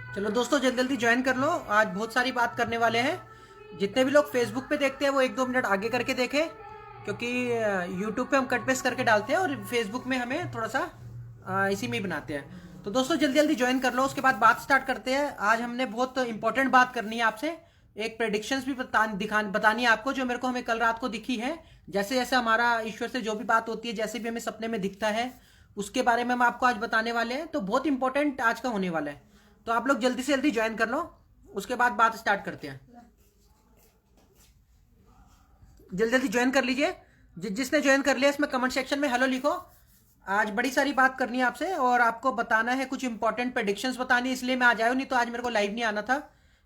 चलो दोस्तों, जल्दी जल्दी ज्वाइन कर लो। आज बहुत सारी बात करने वाले हैं। जितने भी लोग फेसबुक पे देखते हैं वो 1-2 मिनट आगे करके देखें, क्योंकि यूट्यूब पे हम कट पेस्ट करके डालते हैं और फेसबुक में हमें थोड़ा सा इसी में ही बनाते हैं। तो दोस्तों जल्दी जल्दी ज्वाइन कर लो, उसके बाद बात स्टार्ट करते हैं। आज हमने बहुत इंपॉर्टेंट बात करनी है आपसे। एक प्रेडिक्शंस भी बतानी है आपको, जो मेरे को हमें कल रात को दिखी है। जैसे जैसे हमारा ईश्वर से जो भी बात होती है, जैसे भी हमें सपने में दिखता है, उसके बारे में हम आपको आज बताने वाले हैं। तो बहुत इंपॉर्टेंट आज का होने वाला है। तो आप लोग जल्दी से जल्दी ज्वाइन कर लो, उसके बाद बात स्टार्ट करते हैं। जल्दी जल्दी ज्वाइन कर लीजिए। जिसने ज्वाइन कर लिया इसमें कमेंट सेक्शन में हेलो लिखो। आज बड़ी सारी बात करनी है आपसे और आपको बताना है, कुछ इंपॉर्टेंट प्रेडिक्शंस बतानी है, इसलिए मैं आज आया हूं, नहीं तो आज मेरे को लाइव नहीं आना था।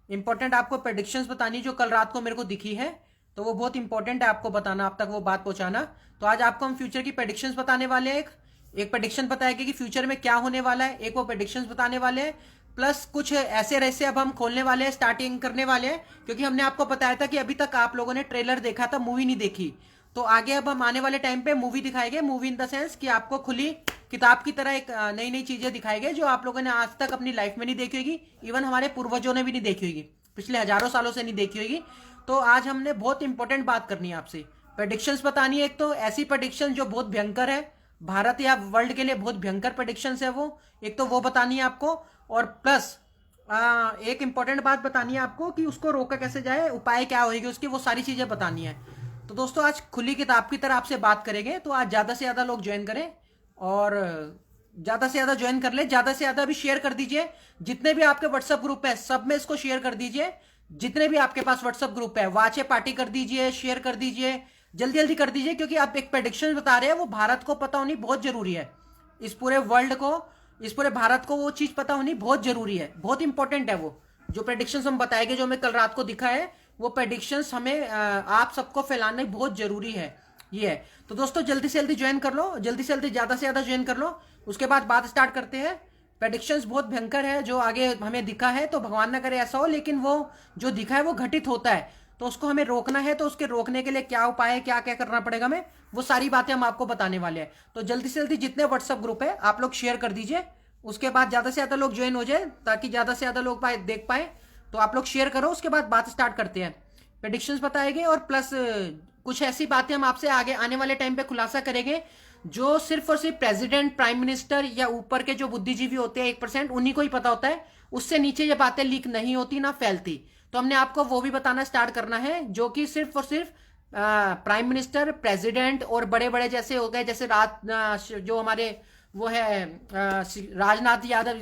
इंपॉर्टेंट आपको प्रेडिक्शंस बतानी जो कल रात को मेरे को दिखी है, तो वो बहुत इंपॉर्टेंट है आपको बताना, आप तक वो बात पहुंचाना। तो आज आपको हम फ्यूचर की प्रेडिक्शंस बताने वाले हैं। एक प्रेडिक्शन बताएगी कि फ्यूचर में क्या होने वाला है, एक वो प्रेडिक्शंस बताने वाले हैं। प्लस कुछ ऐसे रहस्य अब हम खोलने वाले हैं, स्टार्टिंग करने वाले हैं, क्योंकि हमने आपको बताया था कि अभी तक आप लोगों ने ट्रेलर देखा था, मूवी नहीं देखी। तो आगे अब हम आने वाले टाइम पे मूवी दिखाएंगे। मूवी इन द सेंस कि आपको खुली किताब की तरह एक नई नई चीजें दिखाएंगे जो आप लोगों ने आज तक अपनी लाइफ में नहीं देखी होगी, इवन हमारे पूर्वजों ने भी नहीं देखी होगी, पिछले हजारों सालों से नहीं देखी होगी। तो आज हमने बहुत इंपॉर्टेंट बात करनी है आपसे, प्रेडिक्शंस बतानी है। एक तो ऐसी प्रेडिक्शन जो बहुत भयंकर है, भारत या वर्ल्ड के लिए बहुत भयंकर प्रेडिक्शंस है वो, एक तो वो बतानी है आपको। और प्लस एक इंपॉर्टेंट बात बतानी है आपको कि उसको रोका कैसे जाए, उपाय क्या होगी उसकी, वो सारी चीजें बतानी है। तो दोस्तों आज खुली किताब की तरह आपसे बात करेंगे। तो आज ज्यादा से ज्यादा लोग ज्वाइन करें और ज्यादा से ज्यादा ज्वाइन कर ले, ज्यादा से ज्यादा भी शेयर कर दीजिए। जितने भी आपके व्हाट्सएप ग्रुप है सब में इसको शेयर कर दीजिए। जितने भी आपके पास व्हाट्सएप ग्रुप है वाचे पार्टी कर दीजिए, शेयर कर दीजिए, जल्दी जल्दी कर दीजिए, क्योंकि आप एक प्रेडिक्शन बता रहे हैं, वो भारत को पता होनी बहुत जरूरी है। इस पूरे वर्ल्ड को, इस पूरे भारत को वो चीज पता होनी बहुत जरूरी है, बहुत इंपॉर्टेंट है वो। जो प्रेडिक्शंस हम बताएंगे, जो हमें कल रात को दिखा है, वो प्रेडिक्शंस हमें आप सबको फैलाना बहुत जरूरी है, ये है। तो दोस्तों जल्दी से जल्दी ज्वाइन कर लो, जल्दी से जल्दी ज्यादा से ज्यादा ज्वाइन कर लो, उसके बाद बात स्टार्ट करते हैं। प्रेडिक्शंस बहुत भयंकर है जो आगे हमें दिखा है, तो भगवान ना करे ऐसा हो, लेकिन वो जो दिखा है वो घटित होता है, तो उसको हमें रोकना है। तो उसके रोकने के लिए क्या उपाय है, क्या क्या करना पड़ेगा हमें, वो सारी बातें हम आपको बताने वाले हैं। तो जल्दी से जल्दी जितने व्हाट्सएप ग्रुप है आप लोग शेयर कर दीजिए, उसके बाद ज्यादा से ज्यादा लोग ज्वाइन हो जाए, ताकि ज्यादा से ज्यादा लोग देख पाए। तो आप लोग शेयर करो, उसके बाद बात स्टार्ट करते हैं। प्रेडिक्शंस बताएंगे और प्लस कुछ ऐसी बातें हम आपसे आगे आने वाले टाइम पे खुलासा करेंगे जो सिर्फ और सिर्फ प्रेसिडेंट, प्राइम मिनिस्टर या ऊपर के जो बुद्धिजीवी होते हैं 1%, उन्हीं को ही पता होता है। उससे नीचे ये बातें लीक नहीं होती ना फैलती। तो हमने आपको वो भी बताना स्टार्ट करना है, जो कि सिर्फ और सिर्फ प्राइम मिनिस्टर, प्रेसिडेंट और बड़े बड़े जैसे हो गए, जैसे जो हमारे वो है राजनाथ यादव,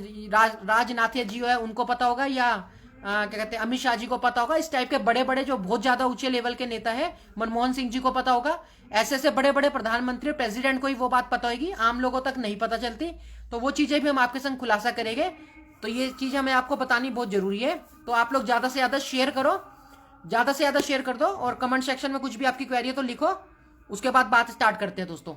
राजनाथ जी है, उनको पता होगा, या क्या कहते हैं अमित शाह जी को पता होगा। इस टाइप के बड़े बड़े जो बहुत ज्यादा ऊंचे लेवल के नेता है, मनमोहन सिंह जी को पता होगा। ऐसे ऐसे बड़े बड़े प्रधानमंत्री, प्रेसिडेंट को ही वो बात पता होगी, आम लोगों तक नहीं पता चलती। तो वो चीजें भी हम आपके संग खुलासा करेंगे। तो ये चीज हमें आपको बतानी बहुत जरूरी है। तो आप लोग ज्यादा से ज्यादा शेयर करो, ज्यादा से ज्यादा शेयर कर दो, और कमेंट सेक्शन में कुछ भी आपकी क्वेरी है तो लिखो, उसके बाद बात स्टार्ट करते हैं दोस्तों।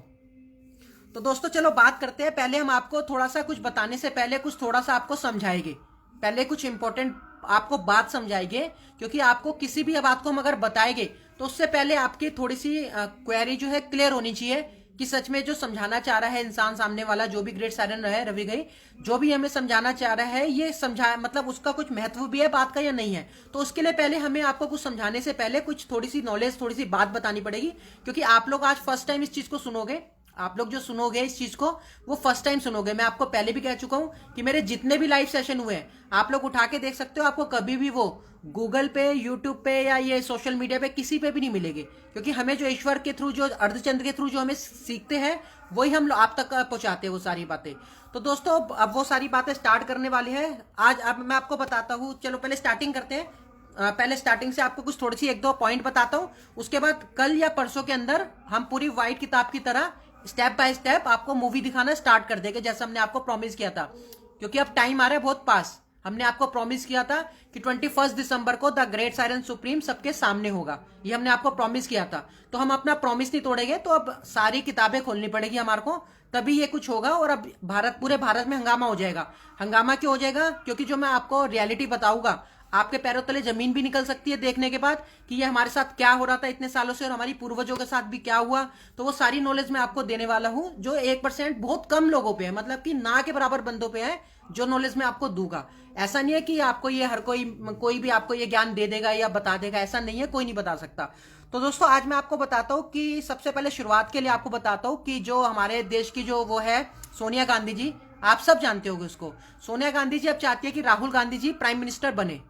तो दोस्तों चलो बात करते हैं। पहले हम आपको थोड़ा सा कुछ बताने से पहले कुछ थोड़ा सा आपको समझाएंगे, पहले कुछ इंपॉर्टेंट आपको बात समझाएंगे, क्योंकि आपको किसी भी बात को हम अगर बताएंगे तो उससे पहले आपकी थोड़ी सी क्वेरी जो है क्लियर होनी चाहिए कि सच में जो समझाना चाह रहा है इंसान सामने वाला, जो भी ग्रेट साइरन है रवि गई, जो भी हमें समझाना चाह रहा है, ये समझा मतलब उसका कुछ महत्व भी है बात का या नहीं है। तो उसके लिए पहले हमें आपको कुछ समझाने से पहले कुछ थोड़ी सी नॉलेज, थोड़ी सी बात बतानी पड़ेगी, क्योंकि आप लोग आज फर्स्ट टाइम इस चीज को सुनोगे। आप लोग जो सुनोगे इस चीज को, वो फर्स्ट टाइम सुनोगे। मैं आपको पहले भी कह चुका हूं कि मेरे जितने भी लाइव सेशन हुए हैं आप लोग उठा के देख सकते हो, आपको कभी भी वो गूगल पे, यूट्यूब पे या ये सोशल मीडिया पे किसी पे भी नहीं मिलेगी। क्योंकि हमें जो ईश्वर के थ्रू, जो अर्धचंद्र के थ्रू जो हमें सीखते हैं, वही हम आप तक पहुंचाते हैं वो सारी बातें। तो दोस्तों अब वो सारी बातें स्टार्ट करने वाली है आज। अब मैं आपको बताता हूँ, चलो पहले स्टार्टिंग करते हैं। पहले स्टार्टिंग से आपको कुछ थोड़ी सी 1-2 पॉइंट बताता हूँ, उसके बाद कल या परसों के अंदर हम पूरी व्हाइट किताब की तरह स्टेप बाय स्टेप आपको मूवी दिखाना स्टार्ट कर देंगे, जैसा हमने आपको प्रॉमिस किया था। क्योंकि अब टाइम आ रहा है बहुत पास। हमने आपको प्रॉमिस किया था कि 21 दिसंबर को द ग्रेट साइरन सुप्रीम सबके सामने होगा, ये हमने आपको प्रॉमिस किया था। तो हम अपना प्रॉमिस नहीं तोड़ेंगे, तो अब सारी किताबें खोलनी पड़ेगी हमारे को, तभी ये कुछ होगा। और अब पूरे भारत में हंगामा हो जाएगा। हंगामा क्यों हो जाएगा? क्योंकि जो मैं आपको रियलिटी बताऊंगा, आपके पैरों तले जमीन भी निकल सकती है देखने के बाद कि ये हमारे साथ क्या हो रहा था इतने सालों से, और हमारी पूर्वजों के साथ भी क्या हुआ। तो वो सारी नॉलेज मैं आपको देने वाला हूं, जो 1% बहुत कम लोगों पे है, मतलब कि ना के बराबर बंदों पे है, जो नॉलेज मैं आपको दूंगा। ऐसा नहीं है कि आपको ये हर कोई भी आपको ये ज्ञान दे देगा या बता देगा, ऐसा नहीं है, कोई नहीं बता सकता। तो दोस्तों आज मैं आपको बताता हूं कि सबसे पहले शुरुआत के लिए आपको बताता हूं कि जो हमारे देश की जो वो है सोनिया गांधी जी, आप सब जानते होंगे उसको। सोनिया गांधी जी अब चाहती है कि राहुल गांधी जी प्राइम मिनिस्टर बने,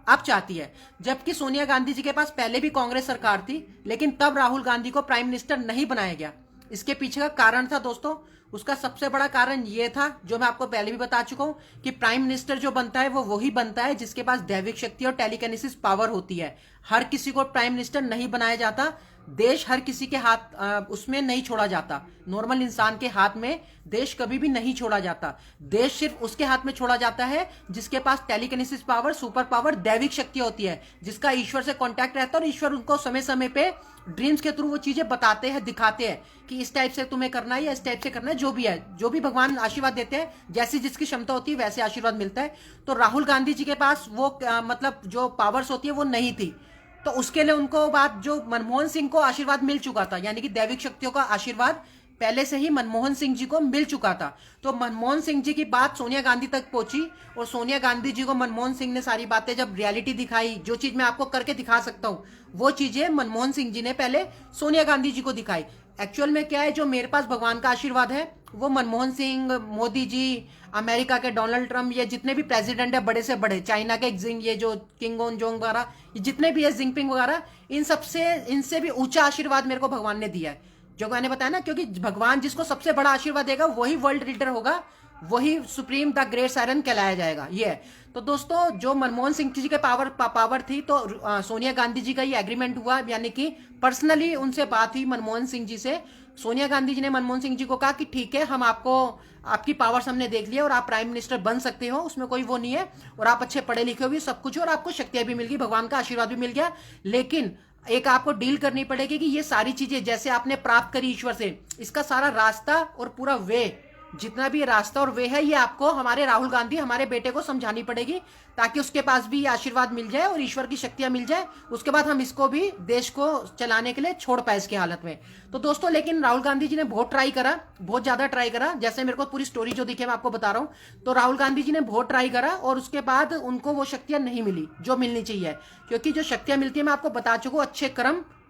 अब चाहती है। जबकि सोनिया गांधी जी के पास पहले भी कांग्रेस सरकार थी, लेकिन तब राहुल गांधी को प्राइम मिनिस्टर नहीं बनाया गया। इसके पीछे का कारण था दोस्तों, उसका सबसे बड़ा कारण यह था जो मैं आपको पहले भी बता चुका हूं कि प्राइम मिनिस्टर जो बनता है वो वही बनता है जिसके पास दैविक शक्ति और टेलीकिनेसिस पावर होती है। हर किसी को प्राइम मिनिस्टर नहीं बनाया जाता। देश हर किसी के हाथ उसमें नहीं छोड़ा जाता। नॉर्मल इंसान के हाथ में देश कभी भी नहीं छोड़ा जाता। देश सिर्फ उसके हाथ में छोड़ा जाता है जिसके पास टेलीकिनेसिस पावर, सुपर पावर, दैविक शक्ति होती है, जिसका ईश्वर से कांटेक्ट रहता है और ईश्वर उनको समय समय पे ड्रीम्स के थ्रू वो चीजें बताते हैं, दिखाते हैं कि इस टाइप से तुम्हें करना है या इस टाइप से करना है। जो भी है, जो भी भगवान आशीर्वाद देते हैं, जैसी जिसकी क्षमता होती है वैसे आशीर्वाद मिलता है। तो राहुल गांधी जी के पास वो मतलब जो पावर्स होती है वो नहीं थी। तो उसके लिए उनको बात जो मनमोहन सिंह को आशीर्वाद मिल चुका था, यानी कि दैविक शक्तियों का आशीर्वाद पहले से ही मनमोहन सिंह जी को मिल चुका था। तो मनमोहन सिंह जी की बात सोनिया गांधी तक पहुंची और सोनिया गांधी जी को मनमोहन सिंह ने सारी बातें जब रियलिटी दिखाई, जो चीज मैं आपको करके दिखा सकता हूं वो चीजें मनमोहन सिंह जी ने पहले सोनिया गांधी जी को दिखाई। एक्चुअल में क्या है, जो मेरे पास भगवान का आशीर्वाद है वो मनमोहन सिंह, मोदी जी, अमेरिका के डोनाल्ड ट्रंप, ये जितने भी प्रेसिडेंट है बड़े से बड़े, चाइना के जिंग, ये जो किंग ओन जोंग वगैरह, ये जितने भी है जिंगपिंग वगैरह, इनसे भी ऊंचा आशीर्वाद मेरे को भगवान ने दिया है। जो मैंने बताया ना, क्योंकि भगवान जिसको सबसे बड़ा आशीर्वाद देगा वही वर्ल्ड लीडर होगा, वही सुप्रीम द ग्रेट सायरन कहलाया जाएगा। ये है। तो दोस्तों जो मनमोहन सिंह जी के पावर थी, तो सोनिया गांधी जी का ये एग्रीमेंट हुआ, यानी कि पर्सनली उनसे बात हुई मनमोहन सिंह जी से। सोनिया गांधी जी ने मनमोहन सिंह जी को कहा कि ठीक है, हम आपको, आपकी पावर्स हमने देख लिया और आप प्राइम मिनिस्टर बन सकते हो, उसमें कोई वो नहीं है, और आप अच्छे पढ़े लिखे हो भी, सब कुछ, और आपको शक्तियां भी मिल गई, भगवान का आशीर्वाद भी मिल गया। लेकिन एक आपको डील करनी पड़ेगी कि ये सारी चीजें जैसे आपने प्राप्त करी ईश्वर से, इसका सारा रास्ता और पूरा वे, जितना भी रास्ता और वे है, ये आपको हमारे राहुल गांधी, हमारे बेटे को समझानी पड़ेगी, ताकि उसके पास भी आशीर्वाद मिल जाए और ईश्वर की शक्तियां मिल जाए। उसके बाद हम इसको भी, देश को चलाने के लिए छोड़ पाए इसकी हालत में। तो दोस्तों लेकिन राहुल गांधी जी ने बहुत ट्राई करा, बहुत ज्यादा ट्राई करा। जैसे मेरे को पूरी स्टोरी जो दिखे मैं आपको बता रहा हूं। तो राहुल गांधी जी ने बहुत ट्राई करा और उसके बाद उनको वो शक्तियां नहीं मिली जो मिलनी चाहिए। क्योंकि जो शक्तियां मिलती है मैं आपको बता चुका हूं,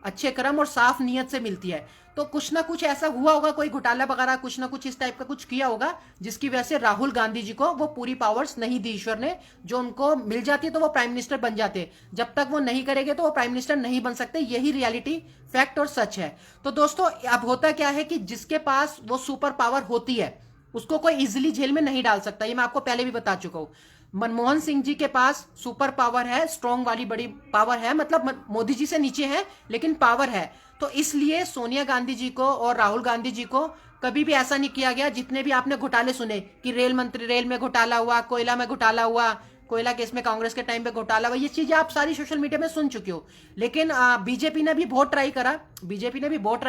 अच्छे कर्म और साफ नीयत से मिलती है। तो कुछ ना कुछ ऐसा हुआ होगा, कोई घोटाला वगैरह कुछ ना कुछ इस टाइप का कुछ किया होगा, जिसकी वजह से राहुल गांधी जी को वो पूरी पावर्स नहीं दी ईश्वर ने। जो उनको मिल जाती है तो वो प्राइम मिनिस्टर बन जाते, जब तक वो नहीं करेंगे तो वो प्राइम मिनिस्टर नहीं बन सकते। यही रियलिटी, फैक्ट और सच है। तो दोस्तों अब होता क्या है कि जिसके पास वो सुपर पावर होती है उसको कोई इजिली जेल में नहीं डाल सकता, ये मैं आपको पहले भी बता चुका हूं। मनमोहन सिंह जी के पास सुपर पावर है, स्ट्रॉन्ग वाली बड़ी पावर है, मतलब मोदी जी से नीचे है लेकिन पावर है। तो इसलिए सोनिया गांधी जी को और राहुल गांधी जी को कभी भी ऐसा नहीं किया गया। जितने भी आपने घोटाले सुने कि रेल में घोटाला हुआ, कोयला में घोटाला हुआ, कोयला केस में कांग्रेस के टाइम पे घोटाला हुआ, ये चीजें आप सारी सोशल मीडिया में सुन चुके हो। लेकिन बीजेपी ने भी बहुत ट्राई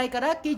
करा कि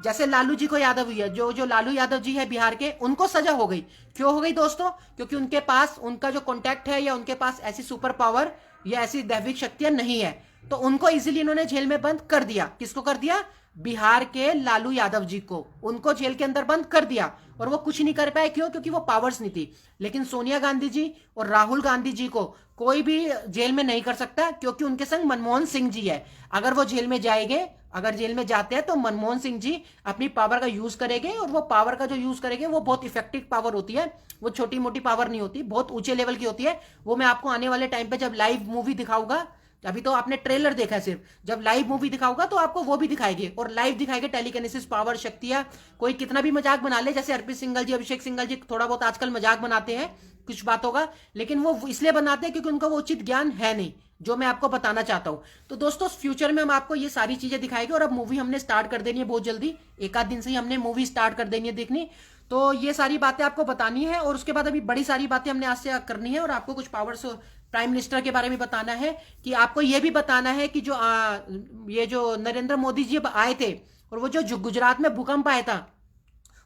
जैसे लालू जी को यादव हुई है, जो लालू यादव जी है बिहार के, उनको सजा हो गई। क्यों हो गई दोस्तों? क्योंकि उनके पास उनका जो कॉन्टैक्ट है या उनके पास ऐसी सुपर पावर या ऐसी दैविक शक्तियां नहीं है, तो उनको इजीली इन्होंने जेल में बंद कर दिया। किसको कर दिया? बिहार के लालू यादव जी को, उनको जेल के अंदर बंद कर दिया। और वो कुछ नहीं कर पाए, क्यों? क्योंकि वो पावर्स नहीं थी। लेकिन सोनिया गांधी जी और राहुल गांधी जी को कोई भी जेल में नहीं कर सकता, क्योंकि उनके संग मनमोहन सिंह जी है। अगर वो जेल में जाएंगे, अगर जेल में जाते हैं तो मनमोहन सिंह जी अपनी पावर का यूज करेंगे, और वो पावर का जो यूज करेंगे वो बहुत इफेक्टिव पावर होती है, वो छोटी मोटी पावर नहीं होती, बहुत ऊंचे लेवल की होती है। वो मैं आपको आने वाले टाइम पे जब लाइव मूवी दिखाऊंगा, अभी तो आपने ट्रेलर देखा है सिर्फ, जब लाइव मूवी दिखाऊंगा तो आपको वो भी दिखाएंगे, और लाइव दिखाएंगे टेलीकिनेसिस पावर, शक्तियां। कोई कितना भी मजाक बना ले, जैसे अर्पित सिंघल जी, अभिषेक सिंघल जी थोड़ा बहुत आजकल मजाक बनाते हैं कुछ बातों का, लेकिन वो इसलिए बनाते हैं क्योंकि उनका वो उचित ज्ञान है नहीं, जो मैं आपको बताना चाहता हूं। तो दोस्तों फ्यूचर में हम आपको ये सारी चीजें दिखाएंगे, और अब मूवी हमने स्टार्ट कर देनी है बहुत जल्दी, एक आध दिन से ही हमने मूवी स्टार्ट कर देनी है देखनी। तो ये सारी बातें आपको बतानी है, और उसके बाद अभी बड़ी सारी बातें हमने आज से करनी है, और आपको कुछ पावर्स प्राइम मिनिस्टर के बारे में बताना है, कि आपको यह भी बताना है कि ये जो नरेंद्र मोदी जी आए थे, और वो जो गुजरात में भूकंप आया था,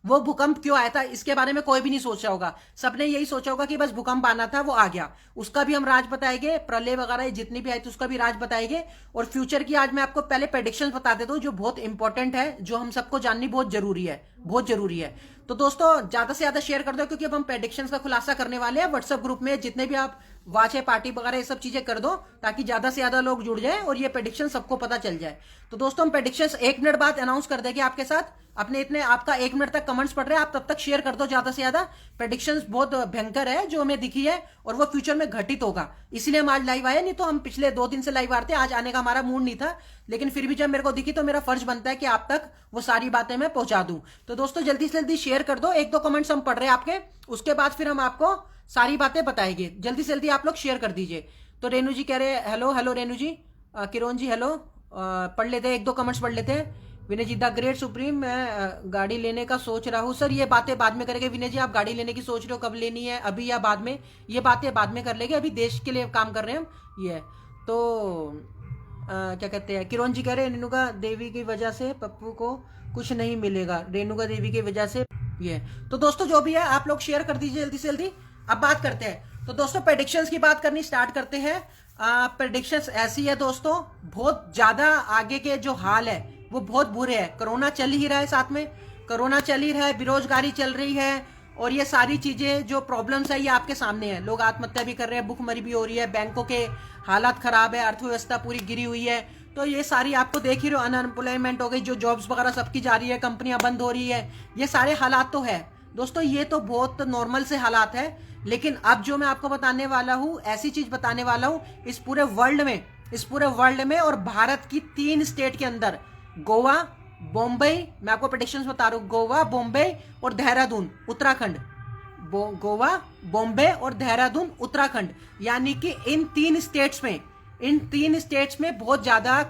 वो भूकंप क्यों आया था, इसके बारे में कोई भी नहीं सोचा होगा। सबने यही सोचा होगा कि बस भूकंप आना था, वो आ गया। उसका भी हम राज बताएंगे, प्रलय वगैरह जितनी भी आई थी उसका भी राज बताएंगे। और फ्यूचर की आज मैं आपको पहले प्रेडिक्शन बता देता हूं, जो बहुत इंपॉर्टेंट है, जो हम सबको जाननी बहुत जरूरी है, बहुत जरूरी है। तो दोस्तों ज्यादा से ज्यादा शेयर कर दो, क्योंकि अब हम प्रेडिक्शंस का खुलासा करने वाले हैं व्हाट्सएप ग्रुप में। जितने भी आप वाच है पार्टी वगैरह ये सब चीजें कर दो, ताकि ज्यादा से ज्यादा लोग जुड़ जाए और ये प्रेडिक्शन सबको पता चल जाए। तो दोस्तों हम प्रेडिक्शंस 1 मिनट बाद अनाउंस कर देंगे आपके साथ। अपने इतने आपका 1 मिनट तक कमेंट्स पढ़ रहे हैं, आप तब तक शेयर कर दो ज्यादा से ज्यादा। प्रेडिक्शंस बहुत भयंकर है जो हमें दिखी है, और वो फ्यूचर में घटित होगा, इसलिए हम आज लाइव आए। नहीं तो हम पिछले 2 दिन से लाइव आते, आज आने का हमारा मूड नहीं था, लेकिन फिर भी जब मेरे को दिखी तो मेरा फर्ज बनता है कि आप तक वो सारी बातें मैं पहुंचा दूं। तो दोस्तों जल्दी से जल्दी शेयर कर दो, 1-2 कमेंट्स हम पढ़ रहे हैं आपके, उसके बाद फिर हम आपको सारी बातें बताएंगे। जल्दी से जल्दी आप लोग शेयर कर दीजिए। तो रेनू जी कह रहे हैं हेलो हेलो, रेनू जी, किरण जी हेलो। पढ़ लेते हैं, 1-2 कमेंट्स पढ़ लेते हैं। विनय जी द ग्रेट सुप्रीम, मैं गाड़ी लेने का सोच रहा हूँ। सर ये बातें बाद में करेंगे विनय जी, आप गाड़ी लेने की सोच रहे हो, कब लेनी है, अभी या बाद में? ये बातें बाद में कर लेंगे, अभी देश के लिए काम कर रहे हैं हम। ये तो क्या कहते हैं, किरण जी कह रहे हैं रेणुका देवी की वजह से पप्पू को कुछ नहीं मिलेगा, रेणुका देवी की वजह से। ये तो दोस्तों जो भी है आप लोग शेयर कर दीजिए जल्दी से जल्दी। अब बात करते हैं, तो दोस्तों प्रेडिक्शंस की बात करनी स्टार्ट करते हैं। प्रेडिक्शंस ऐसी है दोस्तों, बहुत ज्यादा आगे के जो हाल है वो बहुत बुरे है। कोरोना चल ही रहा है, साथ में कोरोना चल ही रहा है, बेरोजगारी चल रही है, और ये सारी चीजें जो प्रॉब्लम्स है ये आपके सामने है। लोग आत्महत्या भी कर रहे हैं, भुखमरी भी हो रही है, बैंकों के हालात खराब है, अर्थव्यवस्था पूरी गिरी हुई है। तो ये सारी आपको देख ही रहे हो, अनएम्प्लॉयमेंट हो गई, जो जॉब्स वगैरह सबकी जा रही है, कंपनियां बंद हो रही है, ये सारे हालात तो है दोस्तों। ये तो बहुत नॉर्मल से हालात है, लेकिन अब जो मैं आपको बताने वाला हूँ, ऐसी चीज बताने वाला हूँ इस पूरे वर्ल्ड में और भारत की 3 स्टेट के अंदर, गोवा, बॉम्बे, मैं आपको प्रेडिक्शंस बता रहा हूँ, गोवा, बॉम्बे और देहरादून उत्तराखंड। गोवा, बॉम्बे और देहरादून उत्तराखंड, यानी कि इन 3 स्टेट्स में बहुत ज्यादा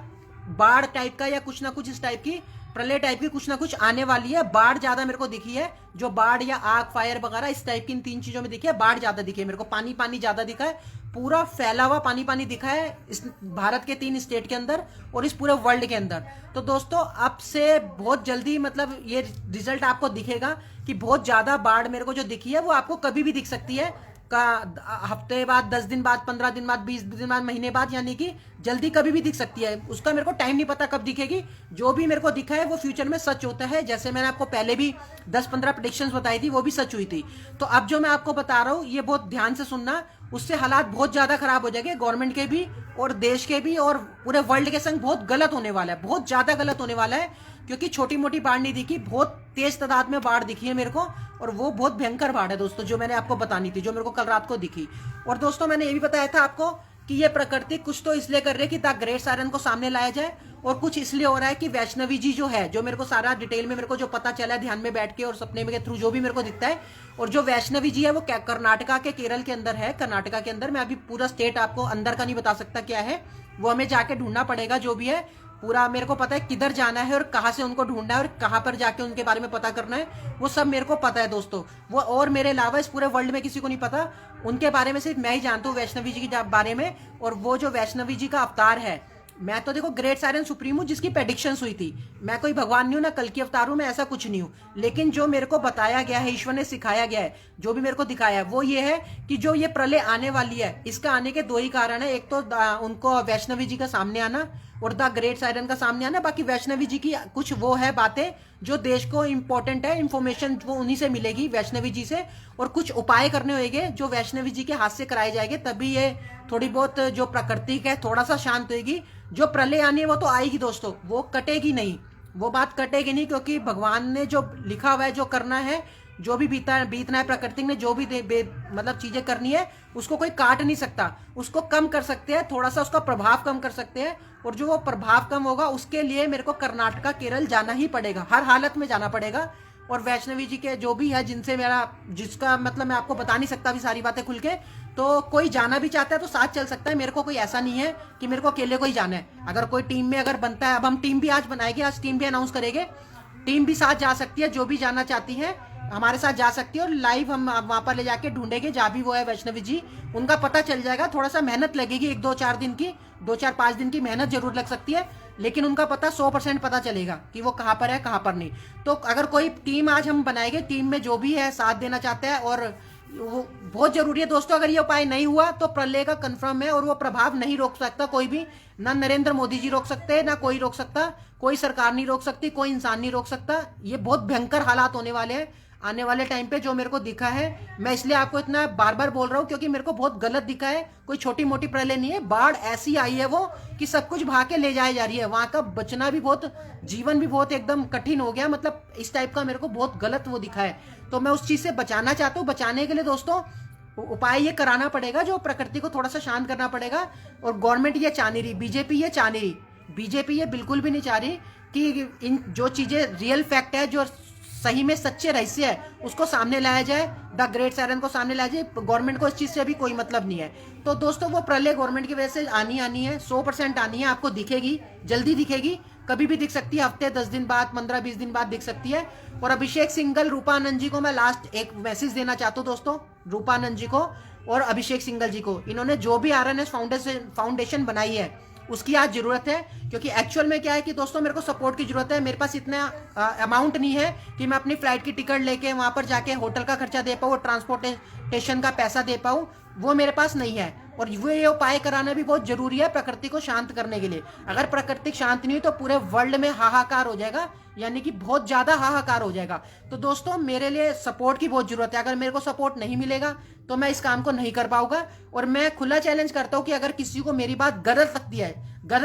बाढ़ टाइप का या कुछ ना कुछ इस टाइप की प्रलय टाइप की कुछ ना कुछ आने वाली है। बाढ़ ज्यादा मेरे को दिखी है, जो बाढ़ या आग फायर वगैरह इस टाइप की इन 3 चीजों में दिखी है। बाढ़ ज्यादा दिखी है मेरे को, पानी पानी ज्यादा दिखा है, पूरा फैला हुआ पानी पानी दिखा है इस भारत के 3 स्टेट के अंदर और इस पूरे वर्ल्ड के अंदर। तो दोस्तों अब से बहुत जल्दी मतलब ये रिजल्ट आपको दिखेगा कि बहुत ज्यादा बाढ़ मेरे को जो दिखी है वो आपको कभी भी दिख सकती है, का हफ्ते बाद, 10 दिन बाद, 15 दिन बाद, 20 दिन बाद, महीने बाद, यानी कि जल्दी कभी भी दिख सकती है। उसका मेरे को टाइम नहीं पता कब दिखेगी, जो भी मेरे को दिखा है वो फ्यूचर में सच होता है। जैसे मैंने आपको पहले भी 10-15 प्रेडिक्शंस बताई थी, वो भी सच हुई थी। तो अब जो मैं आपको बता रहा हूँ ये बहुत ध्यान से सुनना, उससे हालात बहुत ज्यादा खराब हो जाएंगे, गवर्नमेंट के भी और देश के भी और पूरे वर्ल्ड के संग बहुत गलत होने वाला है, बहुत ज्यादा गलत होने वाला है। क्योंकि छोटी मोटी बाढ़ नहीं दिखी, बहुत तेज तादाद में बाढ़ दिखी है मेरे को, और वो बहुत भयंकर बाढ़ है दोस्तों, जो मैंने आपको बतानी थी, जो मेरे को कल रात को दिखी। और दोस्तों मैंने ये भी बताया था आपको कि ये प्रकृति कुछ तो इसलिए कर रही है कि द ग्रेट सायरन को सामने लाया जाए, और कुछ इसलिए हो रहा है कि वैष्णवी जी जो है, जो मेरे को सारा डिटेल में मेरे को जो पता चला है ध्यान में बैठ के और सपने में के थ्रू जो भी मेरे को दिखता है, और जो वैष्णवी जी है वो कर्नाटका के केरल के अंदर है, कर्नाटका के अंदर। मैं अभी पूरा स्टेट आपको अंदर का नहीं बता सकता क्या है, वो हमें जाके ढूंढना पड़ेगा। जो भी है पूरा मेरे को पता है किधर जाना है और कहाँ से उनको ढूंढना है और कहाँ पर जाके उनके बारे में पता करना है, वो सब मेरे को पता है दोस्तों। वो और मेरे अलावा इस पूरे वर्ल्ड में किसी को नहीं पता, उनके बारे में सिर्फ मैं ही जानता हूँ, वैष्णवी जी के बारे में। और वो जो वैष्णवी जी का अवतार है, मैं तो देखो ग्रेट सायरन सुप्रीम हूँ जिसकी प्रेडिक्शंस हुई थी, मैं कोई भगवान नहीं हूँ ना कल की अवतार हूँ, मैं ऐसा कुछ नहीं हूँ। लेकिन जो मेरे को बताया गया है, ईश्वर ने सिखाया गया है, जो भी मेरे को दिखाया है, वो ये है कि जो ये प्रलय आने वाली है, इसका आने के 2 ही कारण है। एक तो उनको वैष्णवी जी का सामने आना और द ग्रेट सायरन का सामने आना। बाकी वैष्णवी जी की कुछ वो है बातें जो देश को इंपॉर्टेंट है, इंफॉर्मेशन वो उन्हीं से मिलेगी, वैष्णवी जी से। और कुछ उपाय करने होंगे जो वैष्णवी जी के हाथ से कराए जाएंगे, तभी ये थोड़ी बहुत जो प्रकृति है थोड़ा सा शांत होगी। जो प्रलय आनी है वो तो आएगी दोस्तों, वो कटेगी नहीं, वो बात कटेगी नहीं, क्योंकि भगवान ने जो लिखा हुआ है, जो करना है, जो भी बीतना है, प्रकृति ने जो भी मतलब चीजें करनी है, उसको कोई काट नहीं सकता, उसको कम कर सकते हैं, थोड़ा सा उसका प्रभाव कम कर सकते हैं। और जो वो प्रभाव कम होगा उसके लिए मेरे को कर्नाटका केरल जाना ही पड़ेगा, हर हालत में जाना पड़ेगा। और वैष्णवी जी के जो भी है जिनसे जिसका मतलब मैं आपको बता नहीं सकता अभी सारी बातें खुल के, तो कोई जाना भी चाहता है तो साथ चल सकता है। मेरे को कोई ऐसा नहीं है कि मेरे को अकेले को ही जाना है, अगर कोई टीम में अगर बनता है, अब हम टीम भी आज बनाएंगे, आज टीम भी अनाउंस करेंगे, टीम भी साथ जा सकती है, जो भी जाना चाहती है हमारे साथ जा सकती है। और लाइव हम वहां पर ले जाके ढूंढेंगे, जहाँ भी वो है वैष्णवी जी, उनका पता चल जाएगा। थोड़ा सा मेहनत लगेगी, 1-2-4 दिन की, 2-4-5 दिन की मेहनत जरूर लग सकती है, लेकिन उनका पता 100% पता चलेगा कि वो कहाँ पर है, कहाँ पर नहीं। तो अगर कोई टीम आज हम बनाएंगे, टीम में जो भी है साथ देना चाहता है, और वो बहुत जरूरी है दोस्तों। अगर ये उपाय नहीं हुआ तो प्रलय का कंफर्म है, और वो प्रभाव नहीं रोक सकता कोई भी, ना नरेंद्र मोदी जी रोक सकते हैं, ना कोई रोक सकता, कोई सरकार नहीं रोक सकती, कोई इंसान नहीं रोक सकता। ये बहुत भयंकर हालात होने वाले हैं। आने वाले टाइम पे जो मेरे को दिखा है, मैं इसलिए आपको इतना बार बार बोल रहा हूँ क्योंकि मेरे को बहुत गलत दिखा है। कोई छोटी मोटी प्रलय नहीं है, बाढ़ ऐसी आई है वो कि सब कुछ भाग के ले जाए जा रही है। वहां का बचना भी बहुत, जीवन भी बहुत एकदम कठिन हो गया। मतलब इस टाइप का मेरे को बहुत गलत वो दिखा है, तो मैं उस चीज से बचाना चाहता हूँ। बचाने के लिए दोस्तों उपाय ये कराना पड़ेगा, जो प्रकृति को थोड़ा सा शांत करना पड़ेगा। और गवर्नमेंट ये चाह नहीं रही, बीजेपी ये चाह नहीं रही, बीजेपी ये बिल्कुल भी नहीं चाह रही कि इन जो चीजें रियल फैक्ट है, जो सही में सच्चे रहस्य है, उसको सामने लाया जाए, द ग्रेट सायरन को सामने लाया जाए। गवर्नमेंट को इस चीज से अभी कोई मतलब नहीं है। तो दोस्तों वो प्रलय गवर्नमेंट की वजह से आनी है, 100% आनी है, आपको दिखेगी, जल्दी दिखेगी, कभी भी दिख सकती है, हफ्ते 10 दिन बाद, 15-20 दिन बाद दिख सकती है। और अभिषेक सिंघल, रूपा आनंद जी को मैं लास्ट एक मैसेज देना चाहता हूँ दोस्तों, रूपा आनंद जी को और अभिषेक सिंघल जी को, इन्होंने जो भी आरएनएस फाउंडेशन बनाई है उसकी आज जरूरत है। क्योंकि एक्चुअल में क्या है कि दोस्तों मेरे को सपोर्ट की जरूरत है। मेरे पास इतना अमाउंट नहीं है कि मैं अपनी फ्लाइट की टिकट लेके वहां पर जाके होटल का खर्चा दे पाऊँ, ट्रांसपोर्टेशन का पैसा दे पाऊँ, वो मेरे पास नहीं है। और वो ये उपाय कराना भी बहुत जरूरी है प्रकृति को शांत करने के लिए। अगर प्रकृति शांत नहीं हुई तो पूरे वर्ल्ड में हाहाकार हो जाएगा, यानी कि बहुत ज्यादा हाहाकार हो जाएगा। तो दोस्तों मेरे लिए सपोर्ट की बहुत जरूरत है। अगर मेरे को सपोर्ट नहीं मिलेगा तो मैं इस काम को नहीं कर पाऊंगा। और मैं खुला चैलेंज करता हूं कि अगर किसी को मेरी बात गलत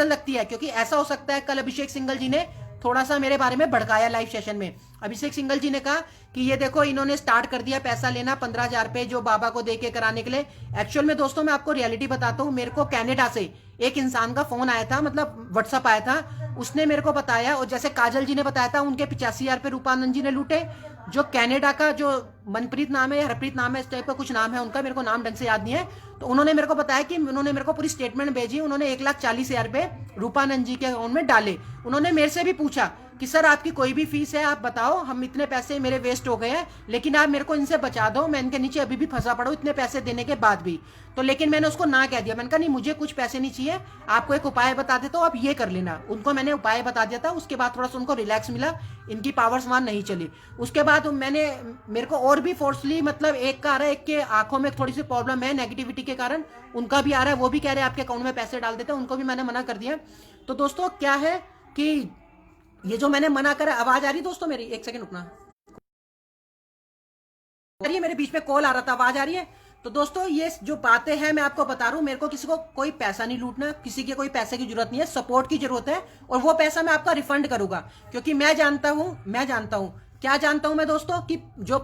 लगती है, क्योंकि ऐसा हो सकता है कल अभिषेक सिंघल जी ने थोड़ा सा मेरे बारे में भड़काया लाइव सेशन में। अभिषेक सिंघल जी ने कहा कि ये देखो इन्होंने स्टार्ट कर दिया पैसा लेना 15,000 रुपए जो बाबा को देके कराने के लिए। एक्चुअल में दोस्तों मैं आपको रियलिटी बताता हूँ, मेरे को कनाडा से एक इंसान का फोन आया था, मतलब व्हाट्सअप आया था, उसने मेरे को बताया, और जैसे काजल जी ने बताया था उनके 85,000 रुपए रूपानंद जी ने लूटे। जो कनाडा का जो मनप्रीत नाम है या हरप्रीत नाम है, इस टाइप का कुछ नाम है उनका, मेरे को नाम ढंग से याद नहीं है, तो उन्होंने मेरे को बताया कि उन्होंने मेरे को पूरी स्टेटमेंट भेजी, उन्होंने 1,40,000 रुपए रूपानंद जी के अकाउंट में डाले। उन्होंने मेरे से भी पूछा कि सर आपकी कोई भी फीस है आप बताओ, हम इतने पैसे मेरे वेस्ट हो गए हैं, लेकिन आप मेरे को इनसे बचा दो, मैं इनके नीचे अभी भी फंसा पड़ा हूं इतने पैसे देने के बाद भी। तो लेकिन मैंने उसको ना कह दिया, मैंने कहा नहीं मुझे कुछ पैसे नहीं चाहिए, आपको एक उपाय बता देता हूं आप ये कर लेना। उनको मैंने उपाय बता दिया था, उसके बाद थोड़ा सा उनको रिलैक्स मिला, इनकी पावर्स वहां नहीं चली। उसके बाद मेरे को और भी फोर्सली, मतलब एक का आ रहा है, एक के आंखों में थोड़ी सी प्रॉब्लम है नेगेटिविटी के कारण, उनका भी आ रहा है, वो भी कह रहे हैं आपके अकाउंट में पैसे डाल देते हैं, उनको भी मैंने मना कर दिया। तो दोस्तों क्या है कि ये जो मैंने मना करा, आवाज आ रही दोस्तों मेरी, एक सेकंड रुकना, मेरे बीच में कॉल आ रहा था, आवाज आ रही है। तो दोस्तों ये जो बातें हैं मैं आपको बता रहा हूं, मेरे को किसी को कोई पैसा नहीं लूटना, किसी के कोई पैसे की जरूरत नहीं है, सपोर्ट की जरूरत है। और वो पैसा मैं आपका रिफंड करूंगा, क्योंकि मैं जानता हूं क्या जानता हूं मैं दोस्तों, कि जो